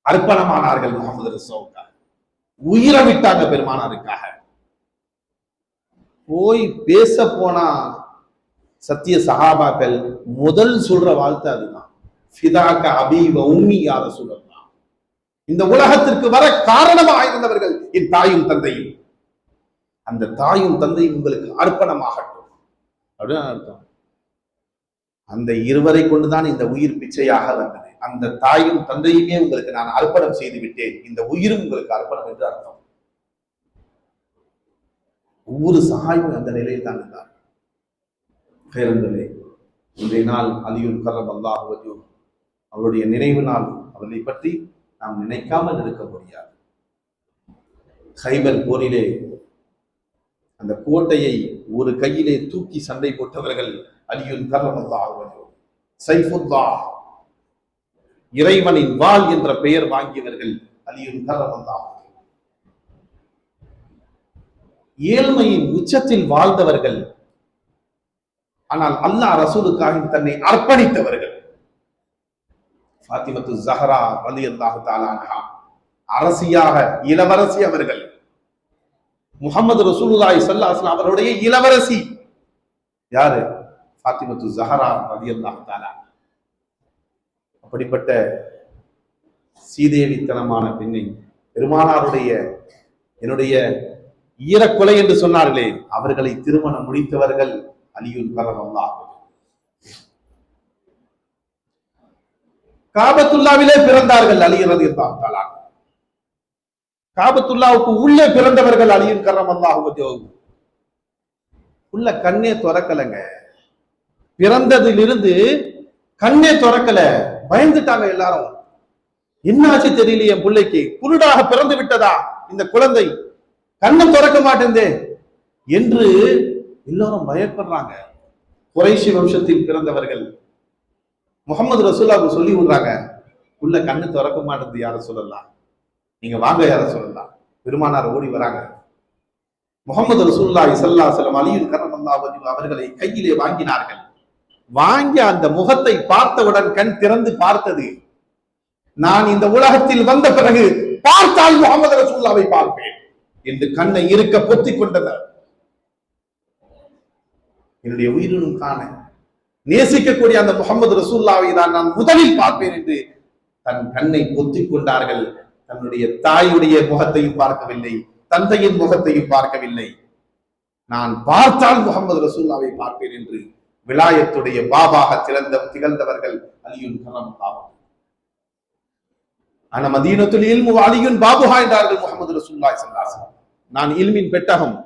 அர்ப்பணமானார்கள் முகமது ரசூலுக்காக, உயிரை விட்டாங்க பெருமானாருக்காக. போய் பேச போனா சத்திய சஹாபாக்கள் முதல் சொல்ற வார்த்தை அதுதான், ஃபிதாக்க அபீ வ உம்மி யா ரசூலல்லாஹ். இந்த உலகத்திற்கு வர காரணமாக இருந்தவர்கள் என் தாயும் தந்தையும், அந்த தாயும் தந்தையும் உங்களுக்கு அர்ப்பணமாகட்டும் அப்படின்னு அர்த்தம். அந்த இருவரை கொண்டுதான் இந்த உயிர் பிச்சையாக வந்தது. அந்த தாயும் தந்தையுமே உங்களுக்கு நான் அர்ப்பணம் செய்து விட்டேன், இந்த உயிரும் உங்களுக்கு அர்ப்பணம் என்று அர்த்தம். ஒவ்வொரு சகாயும் அந்த நிலையில் தான் இருந்தார். பேரங்களே, இன்றைய நாள் அலியுல் கர்ரமல்லாஹு வஜ்ஹு அவருடைய நினைவு நாள். அவர்களை பற்றி நாம் நினைக்காமல் இருக்க முடியாது. கைபர் போரிலே அந்த கோட்டையை ஒரு கையிலே தூக்கி சண்டை போட்டவர்கள் அலியுல் கர்ரமல்லாஹு வஜ்ஹு. சைஃபுல்லாஹ், இறைவனின் வாள் என்ற பெயர் வாங்கியவர்கள் அலியுல் கர்ரமல்லாஹு. ஏழ்மையின் உச்சத்தில் வாழ்ந்தவர்கள், ஆனால் அல்லாஹ் ரசூலுக்காக தன்னை அர்ப்பணித்தவர்கள். ஃபாத்திமத்து ஸஹ்ரா ரலியல்லாஹு தஆலா அன்ஹா, அரசியாக இளவரசி அவர்கள். முஹம்மது ரசூலுல்லாஹி ஸல்லல்லாஹு அலைஹி வஸல்லம் அவருடைய இளவரசி யாரு? ஃபாத்திமத்து ஸஹ்ரா ரலியல்லாஹு தஆலா. அப்படிப்பட்ட சீதேவித்தனமான பெண்ணை பெருமானாருடைய என்னுடைய ஈரக்கொலை என்று சொன்னார்களே, அவர்களை திருமணம் முடித்தவர்கள் அலியுல் கர்ரமல்லாஹு. காபத்துல்லாவிலே பிறந்தார்கள் அலி ரலியல்லாஹு தஆலா. காபத்துல்லாவுக்கு உள்ளே பிறந்தவர்கள் அலியுல் கர்ரமல்லாஹு. உள்ள கண்ணே திறக்கலங்க, பிறந்ததிலிருந்து கண்ணே திறக்கல. பயந்துட்டாங்க எல்லாரும். என்னாச்சு தெரியல, என் பிள்ளைக்கு குருடாக பிறந்து விட்டதா இந்த குழந்தை, கண்ணை திறக்க மாட்டேந்தே என்று எல்லாரும் பயப்படுறாங்க. குறைஷி வம்சத்தில் பிறந்தவர்கள் முகமது ரசூலுல்லாஹ்வுக்கு சொல்லி விடுறாங்க, உள்ள கண்ணு திறக்க மாட்டேங்குது, யார சொல்லலாம், நீங்க வாங்க யார சொல்லலாம். பெருமானார் ஓடி வராங்க. முகமது ரசூலுல்லாஹி ஸல்லல்லாஹு அலைஹி வஸல்லம் அலியுல் கர்ரமல்லாஹு வஜ்ஹு அவர்களை கையிலே வாங்கினார்கள். வாங்கி அந்த முகத்தை பார்த்தவுடன் கண் திறந்து பார்த்தது, நான் இந்த உலகத்தில் வந்த பிறகு பார்த்தால் முகமது ரசூலுல்லாஹ்வை பார்ப்பேன் என்று கண்ணை இருக்க பொத்திக் கொண்டனர். என்னுடைய உயிரினும் காண நேசிக்கக்கூடிய அந்த முகமது ரசூலுல்லாஹ்வை தான் நான் முதலில் பார்ப்பேன் என்று தன் கண்ணை பொத்திக் கொண்டார்கள். தன்னுடைய தாயுடைய முகத்தையும் பார்க்கவில்லை, தந்தையின் முகத்தையும் பார்க்கவில்லை. நான் பார்த்தால் முகமது ரசூலுல்லாஹ்வை பார்ப்பேன் என்று விலாயத்துடைய பாபாக திகழ்ந்தவர்கள் அலியுல் கர்ரமல்லாஹு. ஆனா மதீனத்துல் இல்மு அலியுன் பாபுஹா என்றார்கள் முகமது ரசூலுல்லாஹி ஸல்லல்லாஹு அலைஹி வஸல்லம். நான் இல்மின் பெட்டகம்,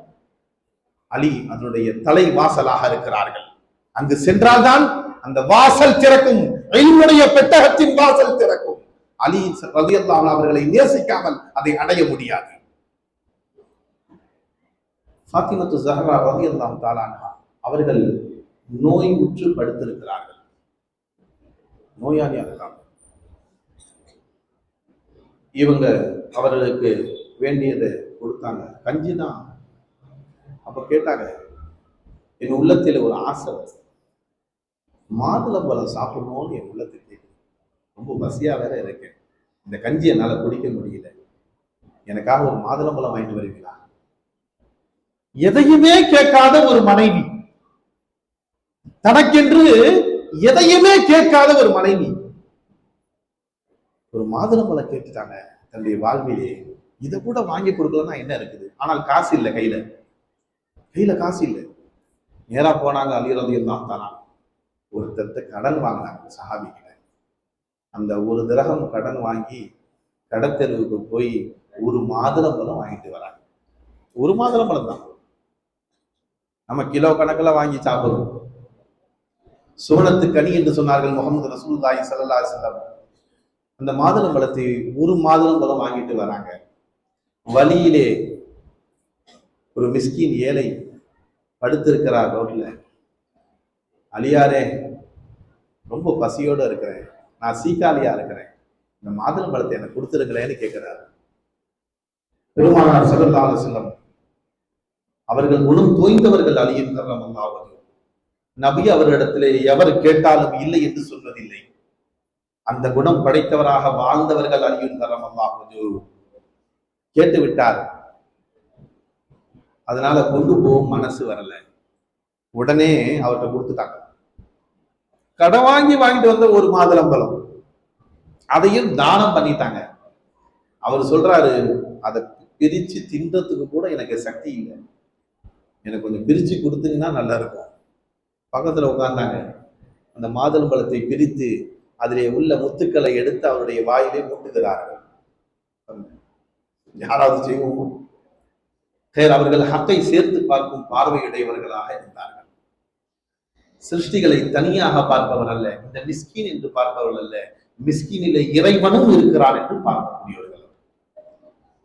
அலி அதனுடைய தலை வாசலாக இருக்கிறார்கள். அங்கு சென்றால்தான் அந்த வாசல் திறக்கும், இல்முடைய பெட்டகத்தின் வாசல் திறக்கும். அலி ரலியல்லாஹு அன்ஹு அவர்களை நேசிக்காமல் அதை அடைய முடியாது. ஃபாத்திமத்து ஸஹ்ரா ரலியல்லாஹு தஆலா அன்ஹா அவர்கள் நோய் உற்று படுத்திருக்கிறார்கள், நோயாளியாக இருக்காங்க. இவங்க அவர்களுக்கு வேண்டியதை கொடுத்தாங்க, கஞ்சி தான். அப்ப கேட்டாங்க, என் உள்ளத்தில் ஒரு ஆசை, மாதுளம்பழம் சாப்பிடணும்னு என் உள்ளத்துக்கு ரொம்ப பசியா வேற இருக்கேன், இந்த கஞ்சி என்னால குடிக்க முடியல, எனக்காக ஒரு மாதுளம்பழம் வாங்கிட்டு வருவீங்களா? எதையுமே கேட்காத ஒரு மனைவி, தனக்கென்று எதையுமே கேட்காத ஒரு மனைவி ஒரு மாதுளம்பழம் கேட்டுட்டாங்க தன்னுடைய வாழ்விலே. இதை கூட வாங்கி கொடுக்கலன்னா என்ன இருக்குது? ஆனால் காசு இல்லை, கையில காசு இல்லை. நேரா போனாங்க அலி ரலியல்லாஹு தஆலா. ஒருத்தர்கிட்ட கடன் வாங்கினாங்க சஹாபி கிட்ட. அந்த ஒரு திரகம் கடன் வாங்கி கடத்தெருவுக்கு போய் ஒரு மாதுளம்பழம் வாங்கிட்டு வராங்க. ஒரு மாதுளம்பழம் தான், நம்ம கிலோ கணக்கில் வாங்கி சாப்பிடுறோம். சுவனத்து கனி என்று சொன்னார்கள் முகமது ரசூலுல்லாஹி ஸல்லல்லாஹு அலைஹி வஸல்லம். அந்த மாதுளம்பழத்தை ஒரு மாதுளம்பழம் வாங்கிட்டு வராங்க. வழியிலே ஒரு மிஸ்கின் ஏழை படுத்திருக்கிறார் ரோட்ல. அலியாரே, ரொம்ப பசியோட இருக்கிறேன், நான் சீக்காலியா இருக்கிறேன், இந்த மாதுளம்பழத்தை எனக்கு கொடுத்துருங்களேன்னு கேட்கிறாரு. பெருமானார் ஸல்லல்லாஹு அலைஹி வஸல்லம் அவர்கள் குணம் தோய்ந்தவர்கள் அலியின் கர்ரமல்லாஹு வஜ்ஹு. நபி அவர்களிடத்திலே எவர் கேட்டாலும் இல்லை என்று சொல்வதில்லை. அந்த குணம் படைத்தவராக வாழ்ந்தவர்கள் அலியுன் கர்ரமல்லாஹு கேட்டு விட்டார். அதனால கொண்டு போகும் மனசு வரல. உடனே அவர்கிட்ட கொடுத்துட்டாங்க. கடன் வாங்கிட்டு வந்த ஒரு மாதுளம்பழம் அதையும் தானம் பண்ணிட்டாங்க. அவர் சொல்றாரு, அதை பிரிச்சு தின்றதுக்கு கூட எனக்கு சக்தி இல்லை, எனக்கு கொஞ்சம் பிரிச்சு கொடுத்தீங்கன்னா நல்லா இருக்கும். பக்கத்துல உட்கார்ந்தாங்க. அந்த மாதுளம்பழத்தை பிரித்து அதிலே உள்ள முத்துக்களை எடுத்து அவருடைய வாயிலே மூட்டுகிறார்கள். யாராவது செய்வோம்? அவர்கள் ஹக்கை சேர்த்து பார்க்கும் பார்வையுடையவர்களாக இருந்தார்கள். சிருஷ்டிகளை தனியாக பார்ப்பவர் அல்ல, இந்த மிஸ்கின் என்று பார்ப்பவர்கள் அல்ல, மிஸ்கினிலே இறைவனும் இருக்கிறார் என்று பார்க்கக்கூடியவர்கள்.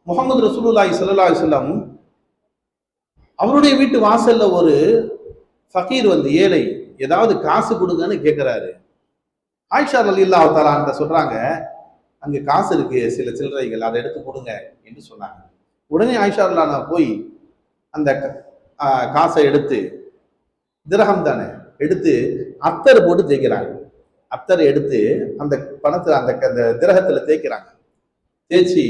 முகமது ரசூலுல்லாஹி ஸல்லல்லாஹு அலைஹி வஸல்லம் அவருடைய வீட்டு வாசல்ல ஒரு ஃபகீர் வந்து, ஏழை, ஏதாவது காசு கொடுங்கன்னு கேட்கிறாரு. ஆயிஷா ரலியல்லாஹு தஆலா அன்ஹா சொல்றாங்க, அங்க காசு இருக்கு, சில சில்லறைகள், அதை எடுத்து கொடுங்க என்று சொன்னாங்க. உடனே ஆயிஷா ரலியல்லாஹு அன்ஹா போய் அந்த காசை எடுத்து, திரகம் தானே, எடுத்து அத்தர் போட்டு தேய்க்கிறாங்க. அத்தரை எடுத்து அந்த பணத்தை அந்த திரகத்துல தேய்க்கிறாங்க. தேய்ச்சி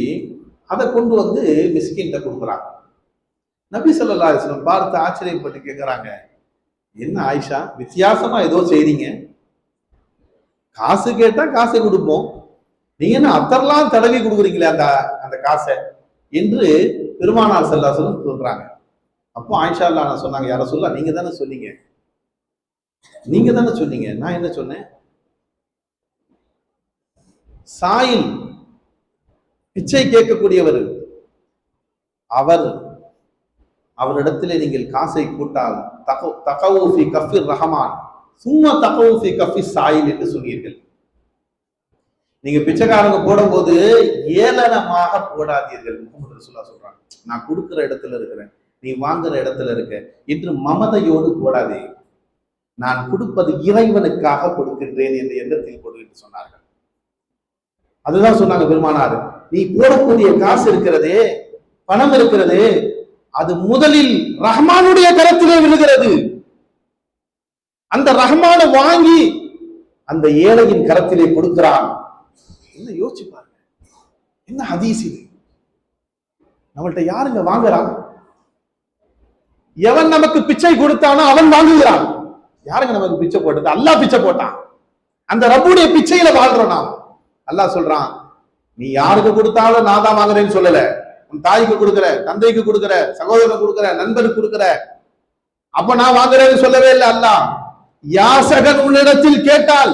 அதை கொண்டு வந்து மிஸ்கின்கிட்ட கொடுக்குறாங்க. நபி ஸல்லல்லாஹு அலைஹி வஸல்லம் பார்த்து ஆச்சரியப்பட்டு கேட்கிறாங்க, என்ன ஆயிஷா, வித்தியாசமா ஏதோ செய்றீங்க, காசு கேட்டா காசை கொடுப்போம், நீங்க என்ன அத்தர்லாம் தடவி கொடுக்குறீங்களே அந்த அந்த காசை என்று பெருமானார் ஸல்லல்லாஹு அலைஹி வஸல்லம் சொல்றாங்க. அப்போ ஆயிஷா நான் சொன்னாங்க, யார சொல்ல, நீங்க தானே சொன்னீங்க, நீங்க தானே சொன்னீங்க, நான் என்ன சொன்னேன்? சாயில் பிச்சை கேட்கக்கூடியவர், அவரிடத்திலே நீங்கள் காசை கூட்டால் தகவுஃபி கஃபிர் ரஹமான் சும்மா தகவுஃபி கஃபி சாயில் என்று சொன்னீர்கள். நீங்க பிச்சைக்காரங்க போடும்போது ஏளனமாக போடாதீர்கள். முஹம்மது ரசூலுல்லாஹ் சொல்றாங்க, நான் கொடுக்கிற இடத்துல இருக்கிறேன், நீ வாங்குற இடத்துல இருக்க என்று மமதையோடு போடாதே, நான் கொடுப்பது இறைவனுக்காக கொடுக்கின்றேன் என்ற எண்ணத்தில் கொடு என்று சொன்னார்கள். அதுதான் சொன்னாங்க பெருமானார், நீ போடக்கூடிய காசு இருக்கிறதே, பணம் இருக்கிறதே, அது முதலில் ரஹ்மானுடைய கரத்திலே விழுகிறது. அந்த ரஹ்மான வாங்கி அந்த ஏழையின் கரத்திலே கொடுக்கிறான். என்ன யோசிச்சு பாருங்க, என்ன ஹதீஸ் இது? நம்மள்ட்ட யாருங்க வாங்குறான்? எவன் நமக்கு பிச்சை கொடுத்தானோ அவன் வாங்குகிறான். யாருங்க நமக்கு பிச்சை போட்டது? அல்லாஹ் பிச்சை போட்டான். அந்த ரப்புடைய பிச்சையில வாழ்றோம் நாம். அல்லாஹ் சொல்றான், நீ யாருக்கு கொடுத்தாலும் நான் தான் வாங்குறேன்னு சொல்லல. உன் தாய்க்கு கொடுக்குற, தந்தைக்கு கொடுக்குற, சகோதரனுக்கு கொடுக்குற, நண்பருக்கு கொடுக்குற, அப்ப நான் வாங்குறேன்னு சொல்லவே இல்லை. அல்லாஹ் யாசகன் உன்னிடத்தில் கேட்டால்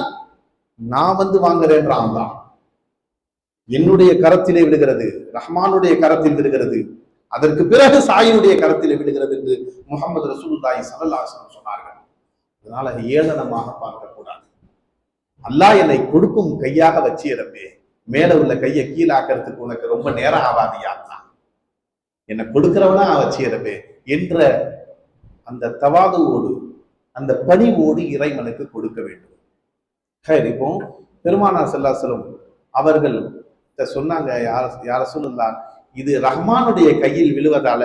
நான் வந்து வாங்குறேன்றான். தான் என்னுடைய கரத்திலே விடுகிறது, ரஹ்மானுடைய கரத்தில் விடுகிறது, அதற்கு பிறகு சாயினுடைய கரத்திலே விடுகிறது என்று முஹம்மது ரசூலுல்லாஹி ஸல்லல்லாஹு அலைஹி வஸல்லம் சொன்னார்கள். அதனால ஏளனமாக பார்க்கக்கூடாது. அல்லாஹ் என்னை கொடுக்கும் கையாக வச்சிருப்பே, மேல உள்ள கையை கீழாக்கிறதுக்கு உனக்கு ரொம்ப நேரம் ஆகாதியா, என்னை கொடுக்கிறவனா வச்சிருப்பே என்ற அந்த தவாதுவோடு, அந்த பணிவோடு இறைவனுக்கு கொடுக்க வேண்டும். இப்போ பெருமானார் ஸல்லல்லாஹு அலைஹி வஸல்லம் அவர்கள் சொன்னாங்க, யார சொல்லுங்களா, இது ரஹ்மானுடைய கையில் விழுவதால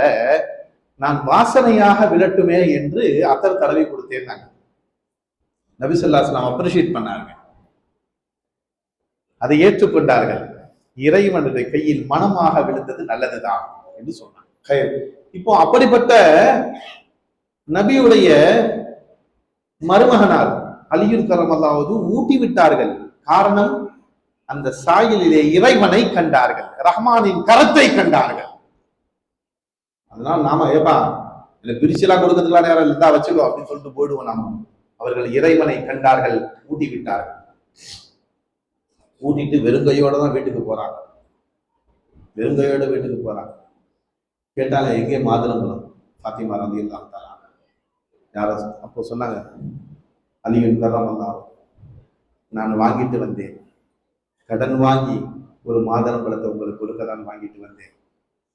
நான் வாசனையாக விழட்டுமே என்று அத்தர் தடவி கொடுத்தேன். நபி ஸல்லல்லாஹு அலைஹி வஸல்லம் அப்ரிஷியேட் பண்ணாங்க, அதை ஏற்றுக்கொண்டார்கள். இறைவனுடைய கையில் மனமாக விழுந்தது நல்லதுதான் என்று சொன்னாங்க. இப்போ அப்படிப்பட்ட நபியுடைய மருமகனார் அலியுன் கர்ரமல்லாஹு ஊட்டி விட்டார்கள். காரணம், அந்த சாயலிலே இறைவனை கண்டார்கள், ரஹ்மானின் கரத்தை கண்டார்கள். அதனால நாம ஏப்பா இல்ல பிரிச்செல்லாம் கொடுக்கறதுலாம் நேரம் இருந்தா வச்சுக்கோ அப்படின்னு சொல்லிட்டு போயிடுவோம். நாம அவர்கள் இறைவனை கண்டார்கள், ஊட்டி விட்டார்கள். ஊட்டிட்டு வெறுங்கையோட தான் வீட்டுக்கு போறாங்க. வெறுங்கையோட வீட்டுக்கு போறாங்க. கேட்டாங்க, எங்கே மாதுளம்பழம்? ஃபாத்திமா ரலியல்லாஹு தஆலா யார அப்போ சொன்னாங்க, அலியுன் கர்ரமல்லாஹு, நான் வாங்கிட்டு வந்தேன், கடன் வாங்கி ஒரு மாதுளம்பழத்தை உங்களுக்கு கொடுக்க தான் வாங்கிட்டு வந்தேன்.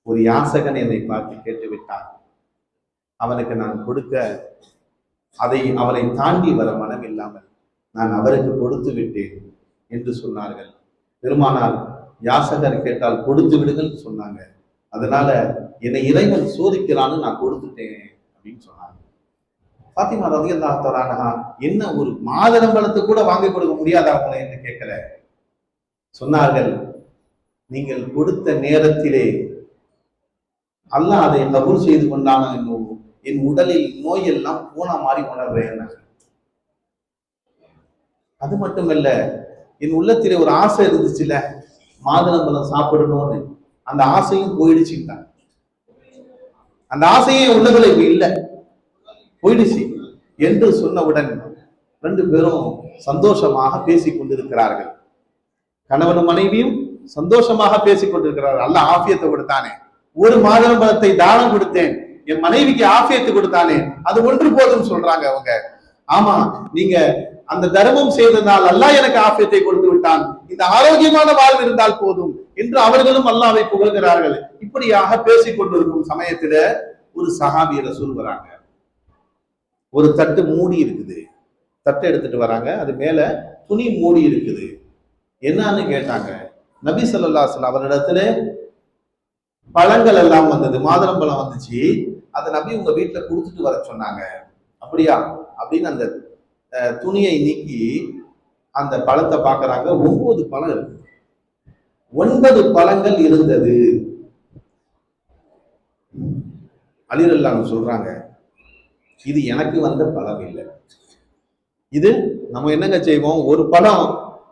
ஒரு யாசகன் என்னை பார்த்து கேட்டு விட்டான், அவனுக்கு நான் கொடுக்க அவனை தாண்டி வர மனம் இல்லாமல் நான் அவருக்கு கொடுத்து விட்டேன் என்று சொன்னார்கள். பெருமானார் யாசகர் கேட்டால் கொடுத்து விடுங்கள் சொன்னாங்க. அதனால என்னை இறைவன் சோதிக்கிறான்னு நான் கொடுத்துட்டேன் அப்படின்னு சொன்னாங்க. ஃபாத்திமா ரலியல்லாஹு தஆலா அன்ஹா, என்ன ஒரு மாதுளம்பழத்தை கூட வாங்கி கொடுக்க முடியாதா அவங்களை என்று கேட்கல. சொன்னார்கள், நீங்கள் கொடுத்த நேரத்திலே அல்லாஹ் அதை கபூல் செய்து கொண்டான என் உடலில் நோய் எல்லாம் போன மாதிரி உணர்றேன். அது மட்டுமல்ல, என் உள்ளத்திலே ஒரு ஆசை இருந்துச்சுல, மாதுளம்பழம் சாப்பிடணும்னு, அந்த ஆசையும் போயிடுச்சுட்டாங்க. அந்த ஆசையே உள்ளதுல இப்ப இல்லை, போயிடுச்சு என்று சொன்னவுடன் 2 பேரும் சந்தோஷமாக பேசிக் கொண்டிருக்கிறார்கள். கணவனும் மனைவியும் சந்தோஷமாக பேசிக் கொண்டிருக்கிறார்கள். அல்லாஹ் ஆஃபியத்தை கொடுத்தானே, ஒரு மாதுளம்பழத்தை தானம் கொடுத்தேன், என் மனைவிக்கு ஆஃபியத்தை கொடுத்தானே, அது ஒன்று போதும் சொல்றாங்க அவங்க. ஆமா, நீங்க அந்த தர்மம் செய்ததால் அல்லாஹ் எனக்கு ஆஃபியத்தை கொடுத்து விட்டான், இந்த ஆரோக்கியமான வாழ்வு இருந்தால் போதும் என்று அவர்களும் அல்லாஹ்வை புகழ்கிறார்கள். இப்படியாக பேசிக் கொண்டிருக்கும் சமயத்துல ஒரு சஹாபி ரசூல் வராங்க. ஒரு தட்டு மூடி இருக்குது, தட்டை எடுத்துட்டு வராங்க, அது மேல துணி மூடி இருக்குது. என்னன்னு கேட்டாங்க. நபி ஸல்லல்லாஹு அலைஹி வஸல்லம் அவரிடத்துல பழங்கள் எல்லாம் வந்தது, மாதுளம்பழம் வந்துச்சு, அதை நபி உங்க வீட்டுல கொடுத்துட்டு வர சொன்னாங்க. அப்படியா அப்படின்னு அந்த துணியை நீக்கி அந்த பழத்தை பார்க்கறாங்க. 9 பழம் இருக்கு, 9 பழங்கள் இருந்தது. அலி ரலியல்லாஹு அன்ஹு சொல்றாங்க, இது எனக்கு வந்த பழம் இல்லை. இது நம்ம என்னங்க செய்வோம், ஒரு பழம்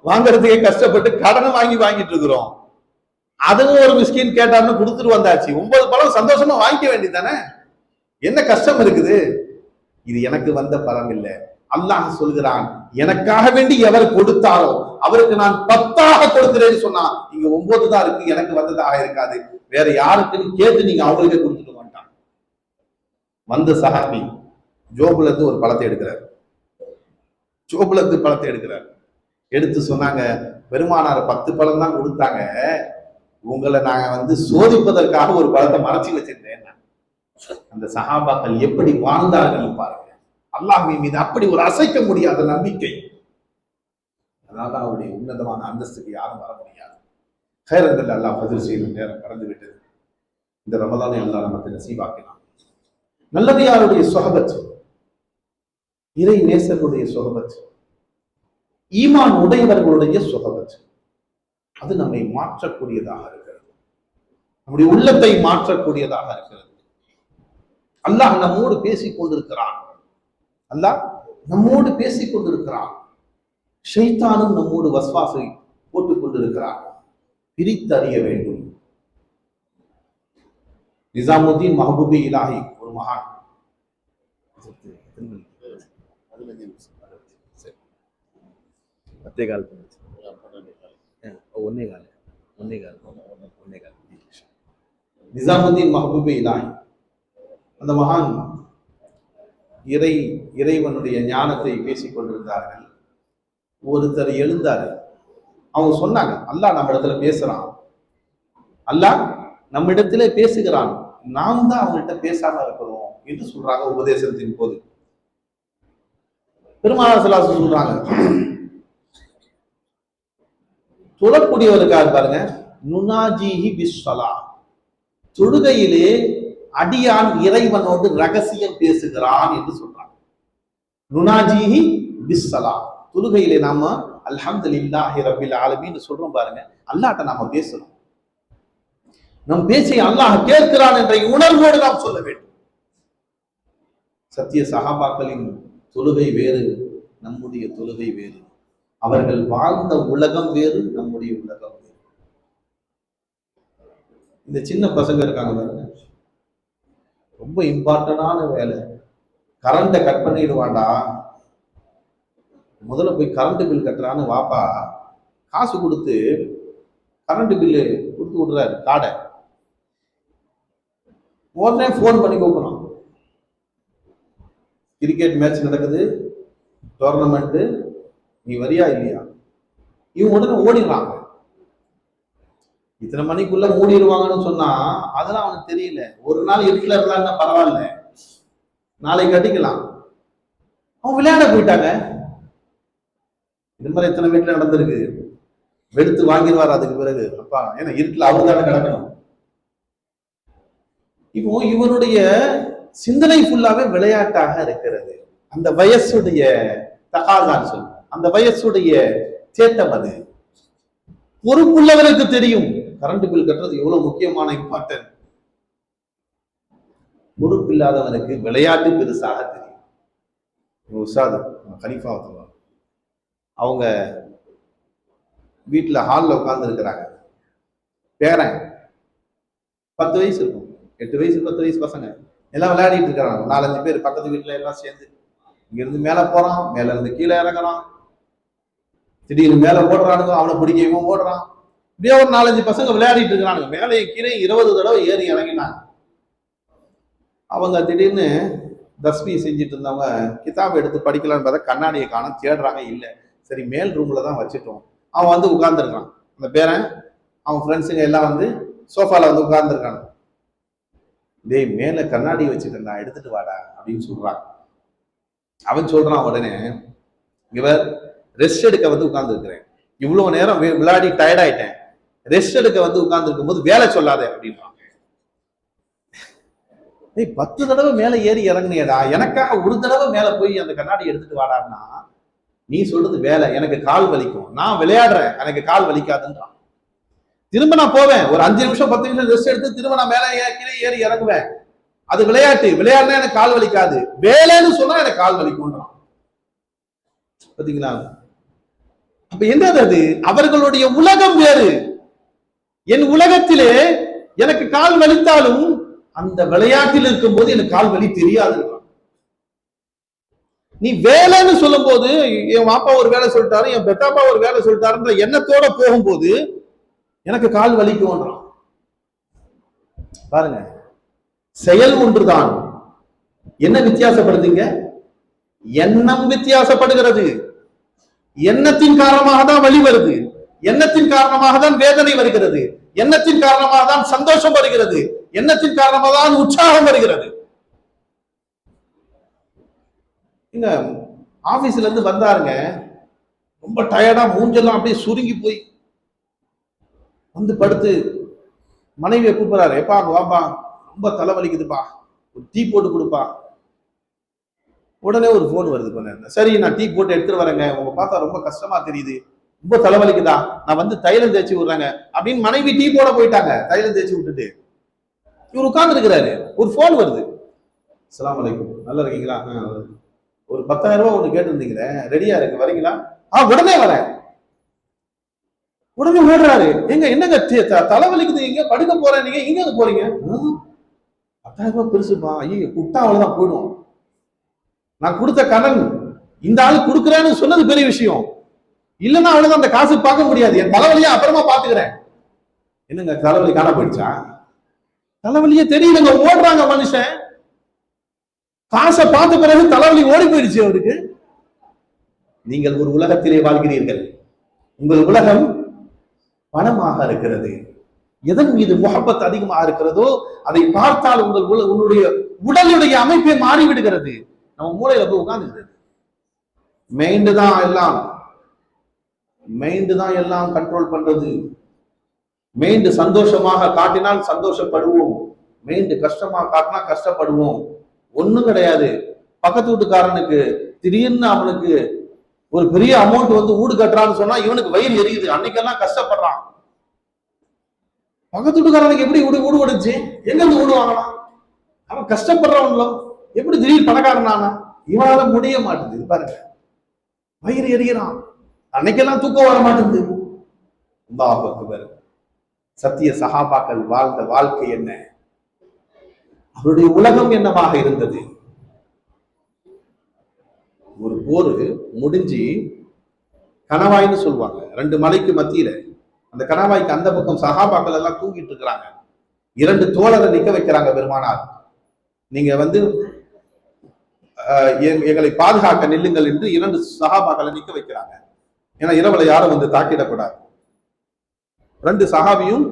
வாங்குறதுக்கே கஷ்டப்பட்டு கடனை வாங்கிட்டு இருக்கிறோம். அதுவும் ஒரு மிஸ்கின் கேட்டாருன்னு கொடுத்துட்டு வந்தாச்சு. 9 பழம் சந்தோஷமா வாங்கிக்க வேண்டியதானே, என்ன கஷ்டம் இருக்குது? இது எனக்கு வந்த பழம் இல்லை. அல்லாஹ் சொல்கிறான், எனக்காக வேண்டி எவர் கொடுத்தாரோ அவருக்கு நான் 10ஆக கொடுக்கிறேன்னு சொன்னா, இங்க 9 தான் இருக்கு, எனக்கு வந்ததாக இருக்காது. வேற யாருக்குன்னு கேட்டு நீங்க அவங்களுக்கே கொடுத்துட்டு மாட்டான். வந்த சஹாபி ஜோபுல இருந்து ஒரு பழத்தை எடுக்கிறார், ஜோபுல இருந்து பழத்தை எடுக்கிறார். எடுத்து சொன்னாங்க, பெருமானார் 10 பழம் தான் கொடுத்தாங்க, உங்களை நாங்க சோதிப்பதற்காக ஒரு பழத்தை மறைச்சி வச்சிருந்தேன். அந்த சஹாபாக்கள் எப்படி வாழ்ந்தார்கள் பாருங்க. அல்லாஹ்வின் மீது அப்படி ஒரு அசைக்க முடியாத நம்பிக்கை. அதனால அவருடைய உன்னதமான அந்தஸ்துக்கு யாரும் வர முடியாது. ஹைரங்கள் அல்லாஹ் பதில் செய்யும் நேரம் கடந்து விட்டது. இந்த ரமலானை அல்லாஹ் நமக்கு நசீபாக்கினான். நல்லடியாருடைய சொஹபத், இறை நேசர்களுடைய சொஹபத், ஈமான் உடையவர்களுடைய சொஹபத், அது நம்மை மாற்றக்கூடியதாக இருக்கிறது, நம்முடைய உள்ளத்தை மாற்றக்கூடியதாக இருக்கிறது. அல்லாஹ் நம்மோடு பேசிக் கொண்டிருக்கிறான், அல்லாஹ் நம்மோடு பேசிக் கொண்டிருக்கிறான். ஷைத்தானும் நம்மோடு வஸ்வாசை போட்டுக் கொண்டிருக்கிறான். பிரித்தறிய வேண்டும். நிசாமுத்தீன் மஹபூபி இலாஹி ஒரு மகான், நிசாமுத்தீன் மஹபூபி இலாஹி, அந்த மகான் இறைவனுடைய ஞானத்தை பேசிக் கொண்டிருந்தார்கள். ஒருத்தர் எழுந்தாரு, அவங்க சொன்னாங்க, அல்லாஹ் நம்ம இடத்துல பேசுறான், அல்லாஹ் நம்ம இடத்துல பேசுகிறான், நாம் தான் அவங்கள்ட்ட பேசாம இருக்கிறோம் என்று சொல்றாங்க உபதேசத்தின் போது. பெருமானார் ஸல்லல்லாஹு அலைஹி வஸல்லம் சொல்றாங்க, தொழக்கூடியவருக்காக பாருங்க, நுனாஜிஹி பிஸ்ஸலா, தொழுகையிலே அடியான் இறைவனோடு ரகசியம் பேசுகிறான் என்று சொல்றாங்க. நுனாஜிஹி பிஸ்ஸலா, தொழுகையிலே நாம அல்ஹம்துலில்லாஹி ரப்பில் ஆலமீன் சொல்றோம் பாருங்க, அல்லாஹ்ட்ட நாம பேசணும். நம் பேச்சை அல்லாஹ் கேட்கிறான் என்ற உணர்வோடு நாம் சொல்ல வேண்டும். சத்திய சஹாபாக்களின் தொழுகை வேறு, நம்முடைய தொழுகை வேறு. அவர்கள் வாழ்ந்த உலகம் வேறு, நம்முடைய உலகம் வேறு. இந்த சின்ன பசங்க இருக்காங்க பாருங்க, ரொம்ப இம்பார்ட்டன்டான வேலை, கரண்ட்டை கட் பண்ணிடுவாண்டா, முதல்ல போய் கரண்ட் பில் கட்டுறான்னு வாப்பா காசு கொடுத்து கரண்ட் பில்லு கொடுத்து விடுறாரு காடை, உடனே போன் பண்ணி கூப்பிடுறான், கிரிக்கெட் மேட்ச் நடக்குது, டோர்னமெண்ட், நீ வரியா இல்லையா? இவங்க உடனே ஓடிடுறாங்க. இத்தனை மணிக்குள்ள மூடிடுவாங்கன்னு சொன்னா அதெல்லாம் அவனுக்கு தெரியல. ஒரு நாள் இருட்டில் இருந்தா பரவாயில்ல, நாளைக்கு கட்டிக்கலாம். அவன் விளையாட போயிட்டாங்க. இது மாதிரி எத்தனை வீட்டுல நடந்திருக்கு. வெளுத்து வாங்கிடுவார் அதுக்கு பிறகு, அப்பா ஏன்னா இருட்டில் அவரு தானே கிடக்கணும். இப்போ இவனுடைய சிந்தனை ஃபுல்லாவே விளையாட்டாக இருக்கிறது. அந்த வயசுடைய தகாதான் சொல்லுவோம், அந்த வயசுடைய சேட்டம் அது. பொறுப்புள்ளவருக்கு தெரியும் கரண்ட் பில் கட்டுறது எவ்வளவு முக்கியமான இம்பார்ட்டன்ட். பொறுப்பு இல்லாதவனுக்கு விளையாட்டு பெருசாக தெரியும். உஸ்தாது கனிஃபா அவங்க வீட்டுல ஹால்ல உட்கார்ந்து இருக்கிறாங்க. பேரன் 10 வயசு இருக்கும், 8 வயசு 10 வயசு பசங்க எல்லாம் விளையாடிட்டு இருக்கிறாங்க. 4-5 பேர் பக்கத்து வீட்டுல எல்லாம் சேர்ந்து இங்க இருந்து மேல போறான், மேல இருந்து கீழே இறங்குறான், திடீர்னு மேல ஓடுறானுங்க, அவனை பிடிக்க இவன் ஓடுறான். இப்படியே ஒரு 4-5 பசங்க விளையாடிட்டு இருக்கிறானுங்க. மேலே கீழே 20 தடவை ஏறி இறங்கினாங்க. அவங்க திடீர்னு தஸ்மி செஞ்சுட்டு இருந்தவங்க கிதாப் எடுத்து படிக்கலான்னு பார்த்தா கண்ணாடியை காணோம், தேடுறாங்க, இல்லை. சரி மேல் ரூம்ல தான் வச்சுட்டோம். அவன் வந்து உட்கார்ந்துருக்கான். அந்த பேரன் அவன் ஃப்ரெண்ட்ஸுங்க எல்லாம் வந்து சோஃபால வந்து உட்கார்ந்துருக்காங்க. டேய் மேல கண்ணாடி வச்சுட்டேன், நான் எடுத்துட்டு வாடா அப்படின்னு சொல்றான். அவன் சொல்றான் உடனே, இவர் ரெஸ்ட் எடுக்க வந்து உட்கார்ந்து இருக்கிறேன், இவ்வளவு நேரம் விளையாடி டயர்ட் ஆயிட்டேன், ரெஸ்ட் எடுக்க வந்து உட்கார்ந்து இருக்கும் போது வேலை சொல்லாத அப்படின்றான். 10 தடவை மேல ஏறி இறங்குனியடா, எனக்காக ஒரு தடவை மேல போய் அந்த கண்ணாடி எடுத்துட்டு வாடான்னா நீ சொல்றது வேலை, எனக்கு கால் வலிக்கும், நான் விளையாடுறேன் எனக்கு கால் வலிக்காதுன்றான். திரும்ப நான் போவேன், ஒரு 5 நிமிஷம் 10 நிமிஷம் ரெஸ்ட் எடுத்து திரும்ப நான் மேல கீழே ஏறி இறங்குவேன். அது விளையாட்டு, விளையாடுனா எனக்கு கால் வலிக்காது, வேலைன்னு சொன்னா எனக்கு கால் வலிக்கும்ன்றான். பாத்தீங்களா? அப்ப என்னது அது? அவர்களுடைய உலகம் வேறு. என் உலகத்திலே எனக்கு கால் வலித்தாலும் அந்த விளையாட்டில் இருக்கும் போது எனக்கு கால் வலி தெரியாது. நீ வேலைன்னு சொல்லும் போது, என் பாப்பா ஒரு வேலை சொல்லிட்டாரு, என் பெத்தாப்பா ஒரு வேலை சொல்லிட்டாருன்ற எண்ணத்தோட போகும்போது எனக்கு கால் வலிக்கும்ன்றான். பாருங்க, செயல் ஒன்றுதான், என்ன வித்தியாசப்படுதுங்க? எண்ணம் வித்தியாசப்படுகிறது. எண்ணத்தின் காரணமாக தான் வலி வருது, எண்ணத்தின் காரணமாக தான் வேதனை வருகிறது, எண்ணத்தின் காரணமாக தான் சந்தோஷம் வருகிறது, எண்ணத்தின் காரணமாக தான் உற்சாகம் வருகிறது. இங்க ஆபீஸ்ல இருந்து வந்தாருங்க, ரொம்ப டயர்டா, மூஞ்செல்லாம் அப்படியே சுருங்கி போய் வந்து படுத்து மனைவியை கூப்பிடுறாரு, எப்பா வாப்பா ரொம்ப தலைவலிக்குதுப்பா, ஒரு டீ போட்டு கொடுப்பா. உடனே ஒரு போன் வருது, பண்ண சரி நான் டீ போட்டு எடுத்துட்டு வரேங்க, உங்க பார்த்தா ரொம்ப கஷ்டமா தெரியுது, ரொம்ப தலைவலிக்குதா, நான் வந்து தைலம் தேய்ச்சி விடுறாங்க அப்படின்னு மனைவி டீ போட போயிட்டாங்க, தைலம் தேய்ச்சி விட்டுட்டு. இவர் உட்கார்ந்து இருக்கிறாரு, ஒரு போன் வருது, அஸ்ஸலாமு அலைக்கும், நல்லா இருக்கீங்களா, ஒரு 10,000 ரூபாய் ஒண்ணு கேட்டிருந்தீங்களே, ரெடியா இருக்கு, வரீங்களா? உடனே வரேன். உடனே ஓடுறாரு, எங்க என்னங்க தலைவலிக்குது, எங்க படுக்க போறேன், நீங்க எங்க போறீங்க? 10,000 ரூபாய் பெருசுப்பா, ஐயோ விட்டா அவ்வளவுதான் போயிடும், நான் கொடுத்த கடன் இந்த ஆளு கொடுக்குறேன்னு சொன்னது பெரிய விஷயம், இல்லைன்னா அவ்வளவுதான், அந்த காசு பார்க்க முடியாது, என் தலைவலியா அப்புறமா பாத்துக்கிறேன். என்னங்க தலைவலி காண போயிடுச்சா? தலைவலியே தெரியலங்க, ஓடுறாங்க மனுஷன், காசை பார்த்த பிறகு தலைவலி ஓடி போயிடுச்சு அவருக்கு. நீங்கள் ஒரு உலகத்திலே வாழ்கிறீர்கள், உங்கள் உலகம் பணமாக இருக்கிறது, எதன் மீது முஹப்பத் அதிகமாக இருக்கிறதோ அதை பார்த்தால் உன்னுடைய உடலுடைய அமைப்பே மாறிவிடுகிறது. நம்ம மூளையில போய் உட்கார்ந்துக்கிறது, மைண்டு தான் எல்லாம் கண்ட்ரோல் பண்றது. மைண்டு சந்தோஷமாக காட்டினால் சந்தோஷப்படுவோம், மைண்டு கஷ்டமா காட்டினா கஷ்டப்படுவோம். ஒண்ணும் கிடையாது. பக்கத்து வீட்டுக்காரனுக்கு திடீர்னு அவனுக்கு ஒரு பெரிய அமௌண்ட் வந்து வீடு கட்டுறான்னு சொன்னா இவனுக்கு வயிறு எரியுது, அன்னைக்கெல்லாம் கஷ்டப்படுறான். பக்கத்து வீட்டுக்காரனுக்கு எப்படி வீடு ஓடுச்சு, எங்க இருந்து வீடு வாங்கலாம், அவன் கஷ்டப்படுறவங்களோ எப்படி திடீர் பணக்காரனானா, இவனால முடிய மாட்டேங்குது. பாருங்க, வயிறு எரிகிறான், அன்னைக்கெல்லாம் தூக்கம் வர மாட்டேங்குது. பாருங்க, சத்திய சஹாபாக்கள் வாழ்ந்த வாழ்க்கை என்ன, அவருடைய உலகம் என்னவாக இருந்தது? ஒரு போர் முடிஞ்சு கணவாய்னு சொல்லுவாங்க, 2 மலைக்கு மத்தியில, அந்த கணவாய்க்கு அந்த பக்கம் சஹாபாக்கள் எல்லாம் தூங்கிட்டு இருக்கிறாங்க. 2 தோழரை நிக்க வைக்கிறாங்க பெருமானார், நீங்க வந்து எங்களை பாதுகாக்க நில்லுங்கள் என்று 2 சஹாபாக்களை நிக்க வைக்கிறாங்க. ஏன்னா இரவுல யாரும் வந்து தாக்கிடக்கூடாது. 2 சஹாபியும்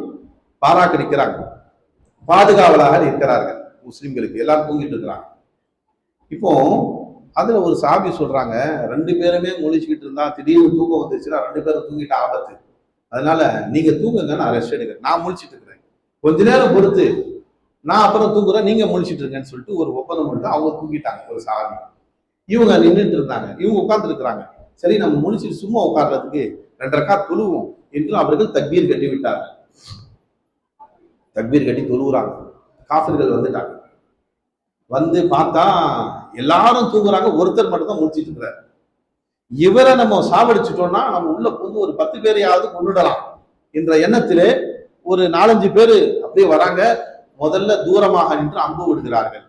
பாராக்க நிற்கிறாங்க, பாதுகாவலாக இருக்கிறார்கள். முஸ்லிம்களுக்கு எல்லாரும் தூங்கிட்டு இருக்கிறாங்க. இப்போ அதுல ஒரு சாபி சொல்றாங்க, 2 பேருமே முழிச்சுக்கிட்டு இருந்தா திடீர்னு தூக்கம் வந்துச்சுன்னா 2 பேரும் தூங்கிட்ட ஆபத்து, அதனால நீங்க தூங்குங்க, நான் ரெஸ்ட் எடுக்கிறேன், நான் முழிச்சிட்டு இருக்கிறேன், கொஞ்ச நேரம் பொறுத்து நான் அப்புறம் தூங்குறேன், நீங்க முழிச்சிட்டு இருக்கேன்னு சொல்லிட்டு ஒரு ஒப்பந்தம் பண்ணிட்டு அவங்க தூங்கிட்டாங்க. ஒரு சாபி, இவங்க நின்றுட்டு இருந்தாங்க, இவங்க உட்கார்ந்து இருக்கிறாங்க. சரி நம்ம முழிச்சிட்டு சும்மா உட்கார்றதுக்கு 2 ரக்காத் தொழுவோம் என்று அவர்கள் தக்பீர் கட்டி விட்டார்கள். தக்பீர் கட்டி தொழுகிறாங்க. காஃபிர்கள் வந்துட்டாங்க. வந்து பார்த்தா எல்லாரும் தூங்குறாங்க, ஒருத்தர் மட்டும் தான் முடிச்சிட்டு இருக்கிறார். இவரை நம்ம சாவடிச்சிட்டோம்னா நம்ம உள்ள புகுந்து ஒரு 10 பேரையாவது கொண்டுடலாம் என்ற எண்ணத்திலே ஒரு 4-5 பேர் அப்படியே வராங்க. முதல்ல தூரமாக நின்று அம்பு விடுகிறார்கள்.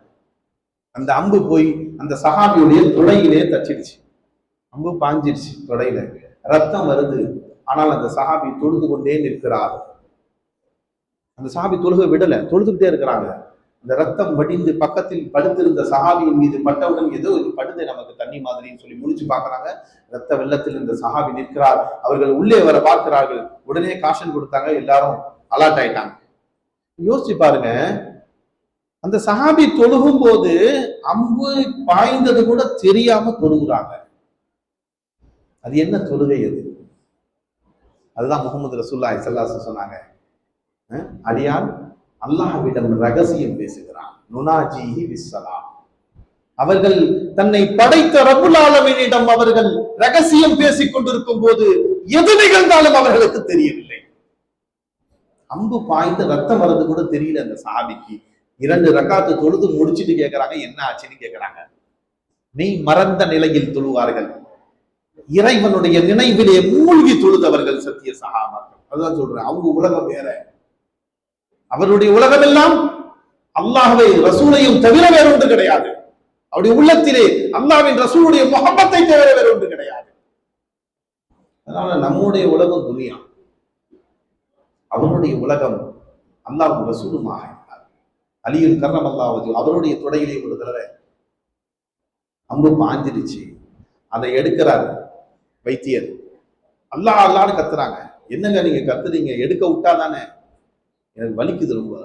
அந்த அம்பு போய் அந்த சஹாபியுடைய தொடையிலே தச்சிடுச்சு. அம்பு பாஞ்சிடுச்சு தொடையில, ரத்தம் வருது. ஆனால் அந்த சஹாபி தொழுது கொண்டே நிற்கிறார். அந்த சஹாபி தொழுக விடல, தொழுதுகிட்டே இருக்கிறாங்க. அந்த ரத்தம் வடிந்து பக்கத்தில் படுத்திருந்த சஹாபியின் மீது பட்டவுடன் ஏதோ இது படுது நமக்கு தண்ணி மாதிரின்னு சொல்லி முடிச்சு பார்க்கறாங்க. ரத்த வெள்ளத்தில் இந்த சஹாபி நிற்கிறார். அவர்கள் உள்ளே வர பார்க்கிறார்கள். உடனே காஷன் கொடுத்தாங்க. எல்லாரும் அலர்ட் ஆயிட்டாங்க. யோசிச்சு பாருங்க, அந்த சஹாபி தொழுகும் போது அம்பு பாய்ந்தது கூட தெரியாம தொழுகிறாங்க. அது என்ன தொழுகை? அது அதுதான் முகமது ரசூலுல்லாஹி ஸல்லல்லாஹு அலைஹி வஸல்லம் சொன்னாங்க, அடியான் அல்லாஹ்விடம் ரகசியம் பேசுகிறான். நுனாஜிஹி பிஸ்ஸலா. அவர்கள் தன்னை படைத்த ரப்புல் ஆலமீனிடம் அவர்கள் ரகசியம் பேசிக் கொண்டிருக்கும் போது எது நிகழ்ந்தாலும் அவர்களுக்கு தெரியவில்லை. அம்பு பாய்ந்து ரத்தம் வரது கூட தெரியல அந்த சஹாபிக்கு. 2 ரக்காத்து தொழுது முடிச்சுட்டு கேட்கிறாங்க, என்ன ஆச்சுன்னு கேட்கிறாங்க. நீ மறந்த நிலையில் தொழுவார்கள். இறைவனுடைய நினைவிலே மூழ்கி தொழுதவர்கள் சத்திய சஹாபாக்கள். அதுதான் சொல்றேன், அவங்க உலகம் வேற. அவருடைய உலகம் எல்லாம் அல்லாஹ்வை ரசூலையும் தவிர வேற ஒன்று கிடையாது. அவருடைய உள்ளத்திலே அல்லாஹ்வின் ரசூலுடைய முஹப்பத்தை தவிர வேற ஒன்று கிடையாது. அதனால நம்முடைய உலகம் துனியா, அவருடைய உலகம் அல்லாஹ் ரசூலுமாக இருந்தார். அலியுல் கர்ரமல்லாஹு வஜ்ஹு அவருடைய தொடையிலே ஒரு தடவை அம்பு பாஞ்சிருச்சு. அதை எடுக்கிறார் வைத்தியர். அல்லாஹ் அல்லாஹ்னு கத்துறாங்க. என்னங்க நீங்க கத்துறீங்க? எடுக்க விட்டா தானே, எனக்கு வலிக்குது ரொம்ப.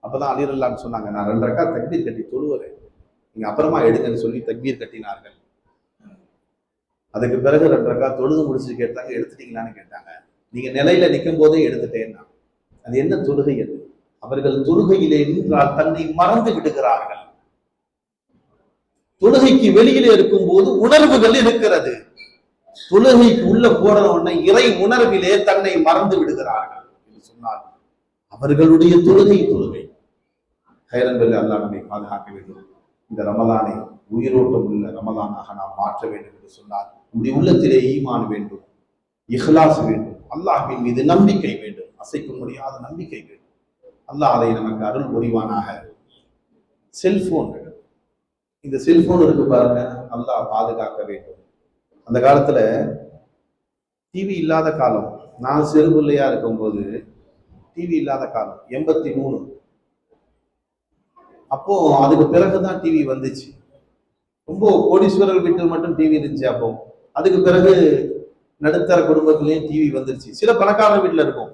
அப்பதான் அலி ரலியல்லாஹு சொன்னாங்க, நான் 2 ரக்காத் தக்பீர் கட்டி தொழுவுறேன், நீங்க அப்புறமா எடுங்கன்னு சொல்லி தக்பீர் கட்டினார்கள். அதுக்கு பிறகு 2 ரக்காத் தொழுது முடிச்சு கேட்டாங்க, எடுத்துட்டீங்களான்னு கேட்டாங்க. நீங்க நிலையில நிற்கும் போதே எடுத்துட்டேன்னா. அது என்ன தொழுகை? அது அவர்கள் தொழுகையிலே நின்றால் தன்னை மறந்து விடுகிறார்கள். தொழுகைக்கு வெளியிலே இருக்கும் போது உணர்வுகள் இருக்கிறது. தொழுகைக்கு உள்ள போற உடனே இறை உணர்விலே தன்னை மறந்து விடுகிறார்கள் என்று சொன்னால் அவர்களுடைய தொழுகை கைரன்பல் அல்லாஹ் நம்மை பாதுகாக்க வேண்டும். இந்த ரமலானை உயிரோட்டம் உள்ள ரமலானாக நாம் மாற்ற வேண்டும் என்று சொன்னார். நம்முடைய உள்ளத்திலே ஈமான் வேண்டும், இஹ்லாஸ் வேண்டும், அல்லாஹ்வின் மீது நம்பிக்கை வேண்டும், அசைக்க முடியாத நம்பிக்கை வேண்டும். அல்லாஹ் அதை நமக்கு அருள் புரிவானாக. செல்போன், இந்த செல்போன் இருக்கு பாருங்க, அல்லாஹ் பாதுகாக்க வேண்டும். அந்த காலத்துல டிவி இல்லாத காலம், நான் சிறு பிள்ளையா இருக்கும்போது டிவி இல்லாத காலம் 83. அப்போ அதுக்கு பிறகுதான் டிவி வந்துச்சு. ரொம்ப கோடீஸ்வரர்கள் வீட்டில் மட்டும் டிவி இருந்துச்சு அப்போ. அதுக்கு பிறகு நடுத்தர குடும்பத்திலையும் டிவி வந்துருச்சு. சில பணக்காரர் வீட்டுல இருக்கும்,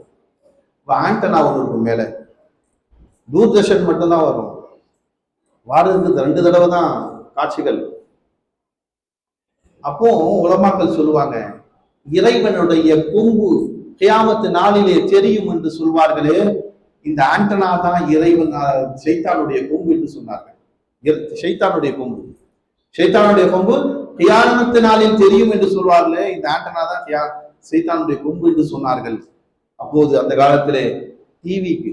ஆண்டனா ஒன்று இருக்கும் மேல, தூர்தர்ஷன் மட்டும்தான் வரும். வாரத்துக்கு 2 தடவை தான் காட்சிகள். அப்போ உலமாக்கள் சொல்லுவாங்க, இறைவனுடைய கொம்பு கியாமத்து நாளிலே தெரியும் என்று சொல்வார்களே, இந்த ஆண்டனா தான் இறைவன் ஷைத்தானுடைய கொம்பு என்று சொன்னார்கள். ஷைத்தானுடைய கொம்பு, ஷைத்தானுடைய கொம்பு கியாமத்து நாளில் தெரியும் என்று சொல்வார்களே, இந்த ஆண்டனா தான் ஷைத்தானுடைய கொம்பு என்று சொன்னார்கள். அப்போது அந்த காலத்திலே டிவிக்கு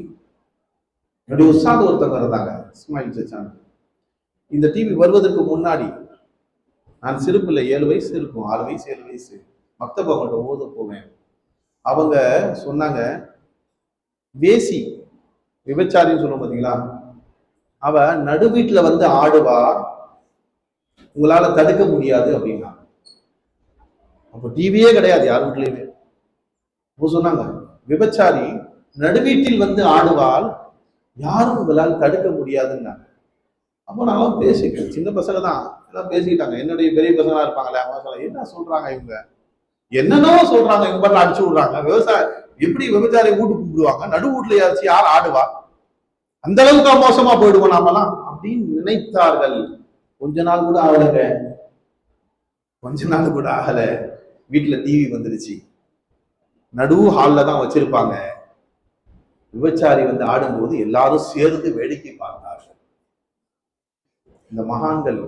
என்னுடைய உஸ்தாத் ஒருத்தவங்க இருந்தாங்க, இஸ்மாயில் சச்சான். இந்த டிவி வருவதற்கு முன்னாடி நான் சிறு பிள்ளை, 7 வயசு இருக்கும், 6 வயசு 7 வயசு, மக்தபா மட்டும் ஓத போவேன். அவங்க சொன்னாங்க, வேசி விபச்சாரின்னு சொல்லுவோம் பார்த்தீங்களா, அவ நடு வீட்டுல வந்து ஆடுவா, உங்களால தடுக்க முடியாது அப்படின்னா. அப்போ டிவியே கிடையாது யார் வீட்லயுமே. அப்போ சொன்னாங்க, விபச்சாரி நடுவீட்டில் வந்து ஆடுவாள், யாரும் உங்களால் தடுக்க முடியாதுன்னாங்க. அப்போ நானும் பேசிக்கிறேன், சின்ன பசங்க தான் எல்லாம் பேசிக்கிட்டாங்க. என்னுடைய பெரிய பசங்களா இருப்பாங்களே, அவங்க சொல்ல, என்ன சொல்றாங்க இவங்க, என்னென்னவோ சொல்றாங்க, இவங்க பாட்டு அடிச்சு விடுறாங்க. விவசாயம் எப்படி விபச்சாரி வீட்டுக்கு கூப்பிடுவாங்க, நடு வீட்டுல யாராச்சும் யார் ஆடுவா, அந்த அளவுக்கு மோசமா போயிடுவோம் நாமெல்லாம் அப்படின்னு நினைத்தார்கள். கொஞ்ச நாள் கூட ஆகலைங்க, கொஞ்ச நாள் கூட ஆகல, வீட்டுல டிவி வந்துருச்சு. நடு ஹால்ல தான் வச்சிருப்பாங்க. விபச்சாரி வந்து ஆடும்போது எல்லாரும் சேர்ந்து வேடிக்கை பார்த்தார்கள். இந்த மகான்கள்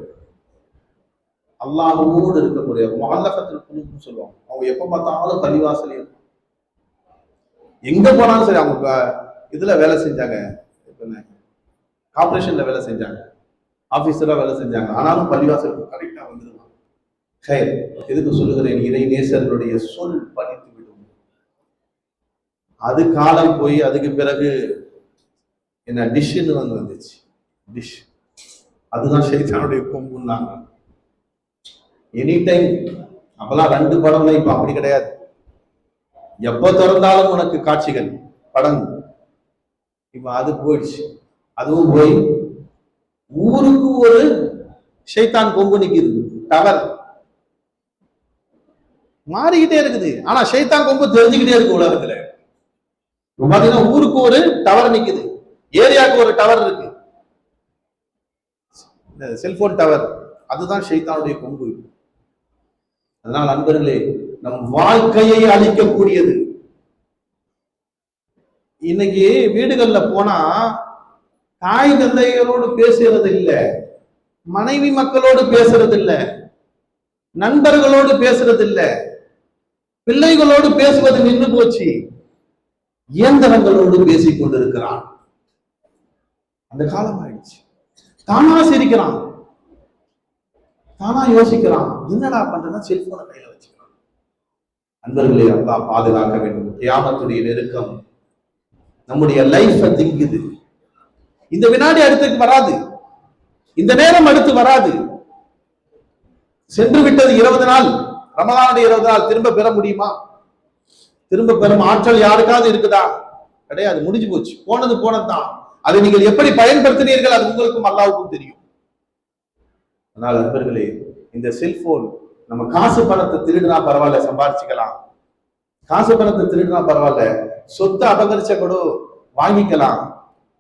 அல்லாஹ்வோடு இருக்கக்கூடிய முஅல்லஃபத்துல் குலூப்னு சொல்லுவாங்க. அவங்க எப்ப பார்த்தாலும் பள்ளிவாசல் இருக்கும், எங்க போனாலும் சரி. அவங்க இதுல வேலை செஞ்சாங்க, கார்பரேஷன்ல வேலை செஞ்சாங்க, ஆபீஸரா வேலை செஞ்சாங்க, ஆனாலும் பள்ளிவாசலுக்கு கரெக்டா வந்துருவாங்க. எதுக்கு சொல்லுகிறேன், இறை நேசர்களுடைய சொல் பணித்து விடும். அது காலம் போய் அதுக்கு பிறகு என்ன டிஷ்ன்னு வந்துச்சு, டிஷ். அதுதான் ஷைத்தானுடைய கொம்புன்னாங்க. Any time. அப்பெல்லாம் 2 படம் தான், இப்ப அப்படி கிடையாது. எப்ப திறந்தாலும் உனக்கு காட்சிகள், படம். இப்ப அது போயிடுச்சு. அதுவும் போய் ஊருக்கு ஒரு ஷைத்தான் கொம்பு நிக்குது, டவர் மாறிக்கிட்டே இருக்குது. ஆனா ஷைத்தான் கொம்பு தெரிஞ்சுக்கிட்டே இருக்கு உலகத்துல. பாத்தீங்கன்னா ஊருக்கு ஒரு டவர் நிக்குது, ஏரியாவுக்கு ஒரு டவர் இருக்கு, செல்போன் டவர். அதுதான் ஷைத்தானுடைய கொம்பு. அதனால் நண்பர்களே, நம் வாழ்க்கையை அழிக்கக்கூடியது. இன்னைக்கு வீடுகள்ல போனா தாய் தந்தைகளோடு பேசுறது இல்லை, மனைவி மக்களோடு பேசுறது இல்லை, நண்பர்களோடு பேசுறது இல்லை, பிள்ளைகளோடு பேசுவது நின்று போச்சு. இயந்திரங்களோடு பேசிக் கொண்டிருக்கிறான். அந்த காலம் ஆயிடுச்சு. தானா சிரிக்கிறான், தானா யோசிக்கிறான், என்னடா பண்றேன்னா செல்போனை கையில வச்சுக்கிறான். அன்பர்களே, அல்லாஹ் பாதுகாக்க வேண்டும். கியாமத்துடைய நெருக்கம் நம்முடைய லைஃப் திங்குது. இந்த வினாடி அடுத்துக்கு வராது, இந்த நேரம் அடுத்து வராது. சென்று விட்டது 20 நாள், ரமலானுடைய 20 நாள் திரும்ப பெற முடியுமா? திரும்ப பெறும் ஆற்றல் யாருக்காவது இருக்குதா? கிடையாது, முடிஞ்சு போச்சு. போனது போனதுதான். அதை நீங்கள் எப்படி பயன்படுத்தினீர்கள் அது உங்களுக்கும் அல்லாஹ்வுக்கும் தெரியும். அதனால் நண்பர்களே, இந்த செல்போன் நம்ம காசு பணத்தை திருடினா பரவாயில்ல, சம்பாதிச்சுக்கலாம். காசு பணத்தை திருடினா பரவாயில்ல, சொத்தை அபகரிச்ச கூட வாங்கிக்கலாம்.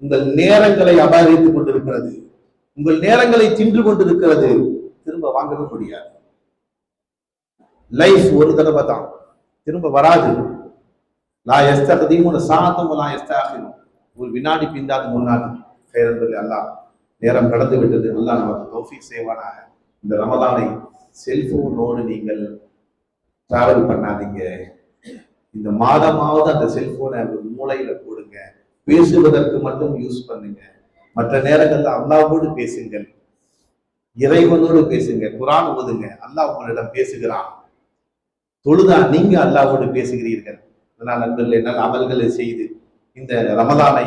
உங்கள் நேரங்களை அபகரித்துக் கொண்டிருக்கிறது, உங்கள் நேரங்களை தின்று கொண்டிருக்கிறது. திரும்ப வாங்கவே முடியாது. லைஃப் ஒரு தடவை தான், திரும்ப வராது. லா யஸ்தக்தீமுன சாஅத்தும் வலா யஸ்தஅখিরூன். ஒரு வினாடி பிந்தாது முன்னாடி. கைரன்பர்களே, அல்லாஹ் நேரம் கடந்து விட்டது. அல்லாஹ் நமக்கு தௌஃபீக் செய்வானாக. இந்த ரமலானை செல்போனோடு நீங்கள் டிராவல் பண்ணாதீங்க. இந்த மாதமாவது அந்த செல்போனை மூளையில போடுங்க, பேசுவதற்கு மட்டும் யூஸ் பண்ணுங்க. மற்ற நேரங்கள்ல அல்லாஹ்வோடு பேசுங்கள், இறைவனோடு பேசுங்க, குர்ஆன் ஓதுங்க. அல்லாஹ் உங்களிடம் பேசுகிறான். தொழுதா நீங்க அல்லாஹ்வோடு பேசுகிறீர்கள். அதனால் நண்பர்களே, நல்ல அமல்களை செய்து இந்த ரமலானை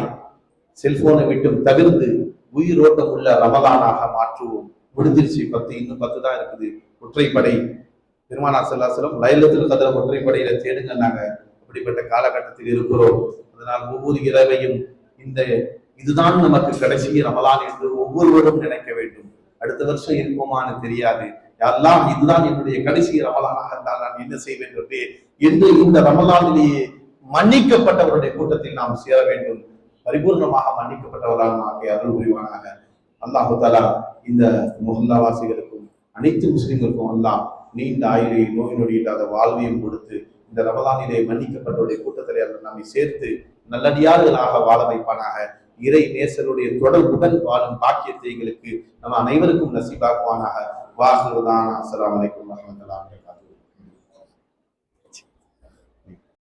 செல்போனை விட்டும் தவிர்த்து உயிரோட்டம் உள்ள ரமலானாக மாற்றுவோம். முடிஞ்சிருச்சு, 10, இன்னும் 10 தான் இருக்குது. ஒற்றைப்படை பெருமானார் ஸல்லல்லாஹு அலைஹி வஸல்லம் லைலத்துல் கத்ர் ஒற்றைப்படையில தேடுங்க. நாங்க அப்படிப்பட்ட காலகட்டத்தில் இருக்கிறோம். அதனால் ஒவ்வொரு இரவையும் இதுதான் நமக்கு கடைசி ரமலான் என்று ஒவ்வொருவரும் நினைக்க வேண்டும். அடுத்த வருஷம் இருப்போமான்னு தெரியாது. எல்லாம் இதுதான் என்னுடைய கடைசி ரமலானாக இருந்தால் நான் என்ன செய்வேன் என்று இந்த ரமலானிலேயே மன்னிக்கப்பட்டவருடைய கூட்டத்தில் நாம் சேர வேண்டும். பரிபூர்ணமாக மன்னிக்கப்பட்டவராக அருள் புரிவானாக. அல்லாஹு தஆலா இந்த முஹல்லாவாசிகளுக்கும் அனைத்து முஸ்லிம்களுக்கும் அல்லாஹ் நீண்ட ஆயுளை, நோய் நொடி இல்லாத வாழ்வையும் கொடுத்து இந்த ரமலானிலே மன்னிக்கப்பட்டவருடைய கூட்டத்திலே அல்ல நம்மை சேர்த்து நல்லடியார்களாக வாழ வைப்பானாக. இறை நேசருடைய தொடர்புடன் வாழும் பாக்கியத்தை எங்களுக்கு நம்ம அனைவருக்கும் நசீபாக்குவானாக. வாஹிரு தானா. அஸ்ஸலாமு அலைக்கும் வரஹ்மத்துல்லாஹி.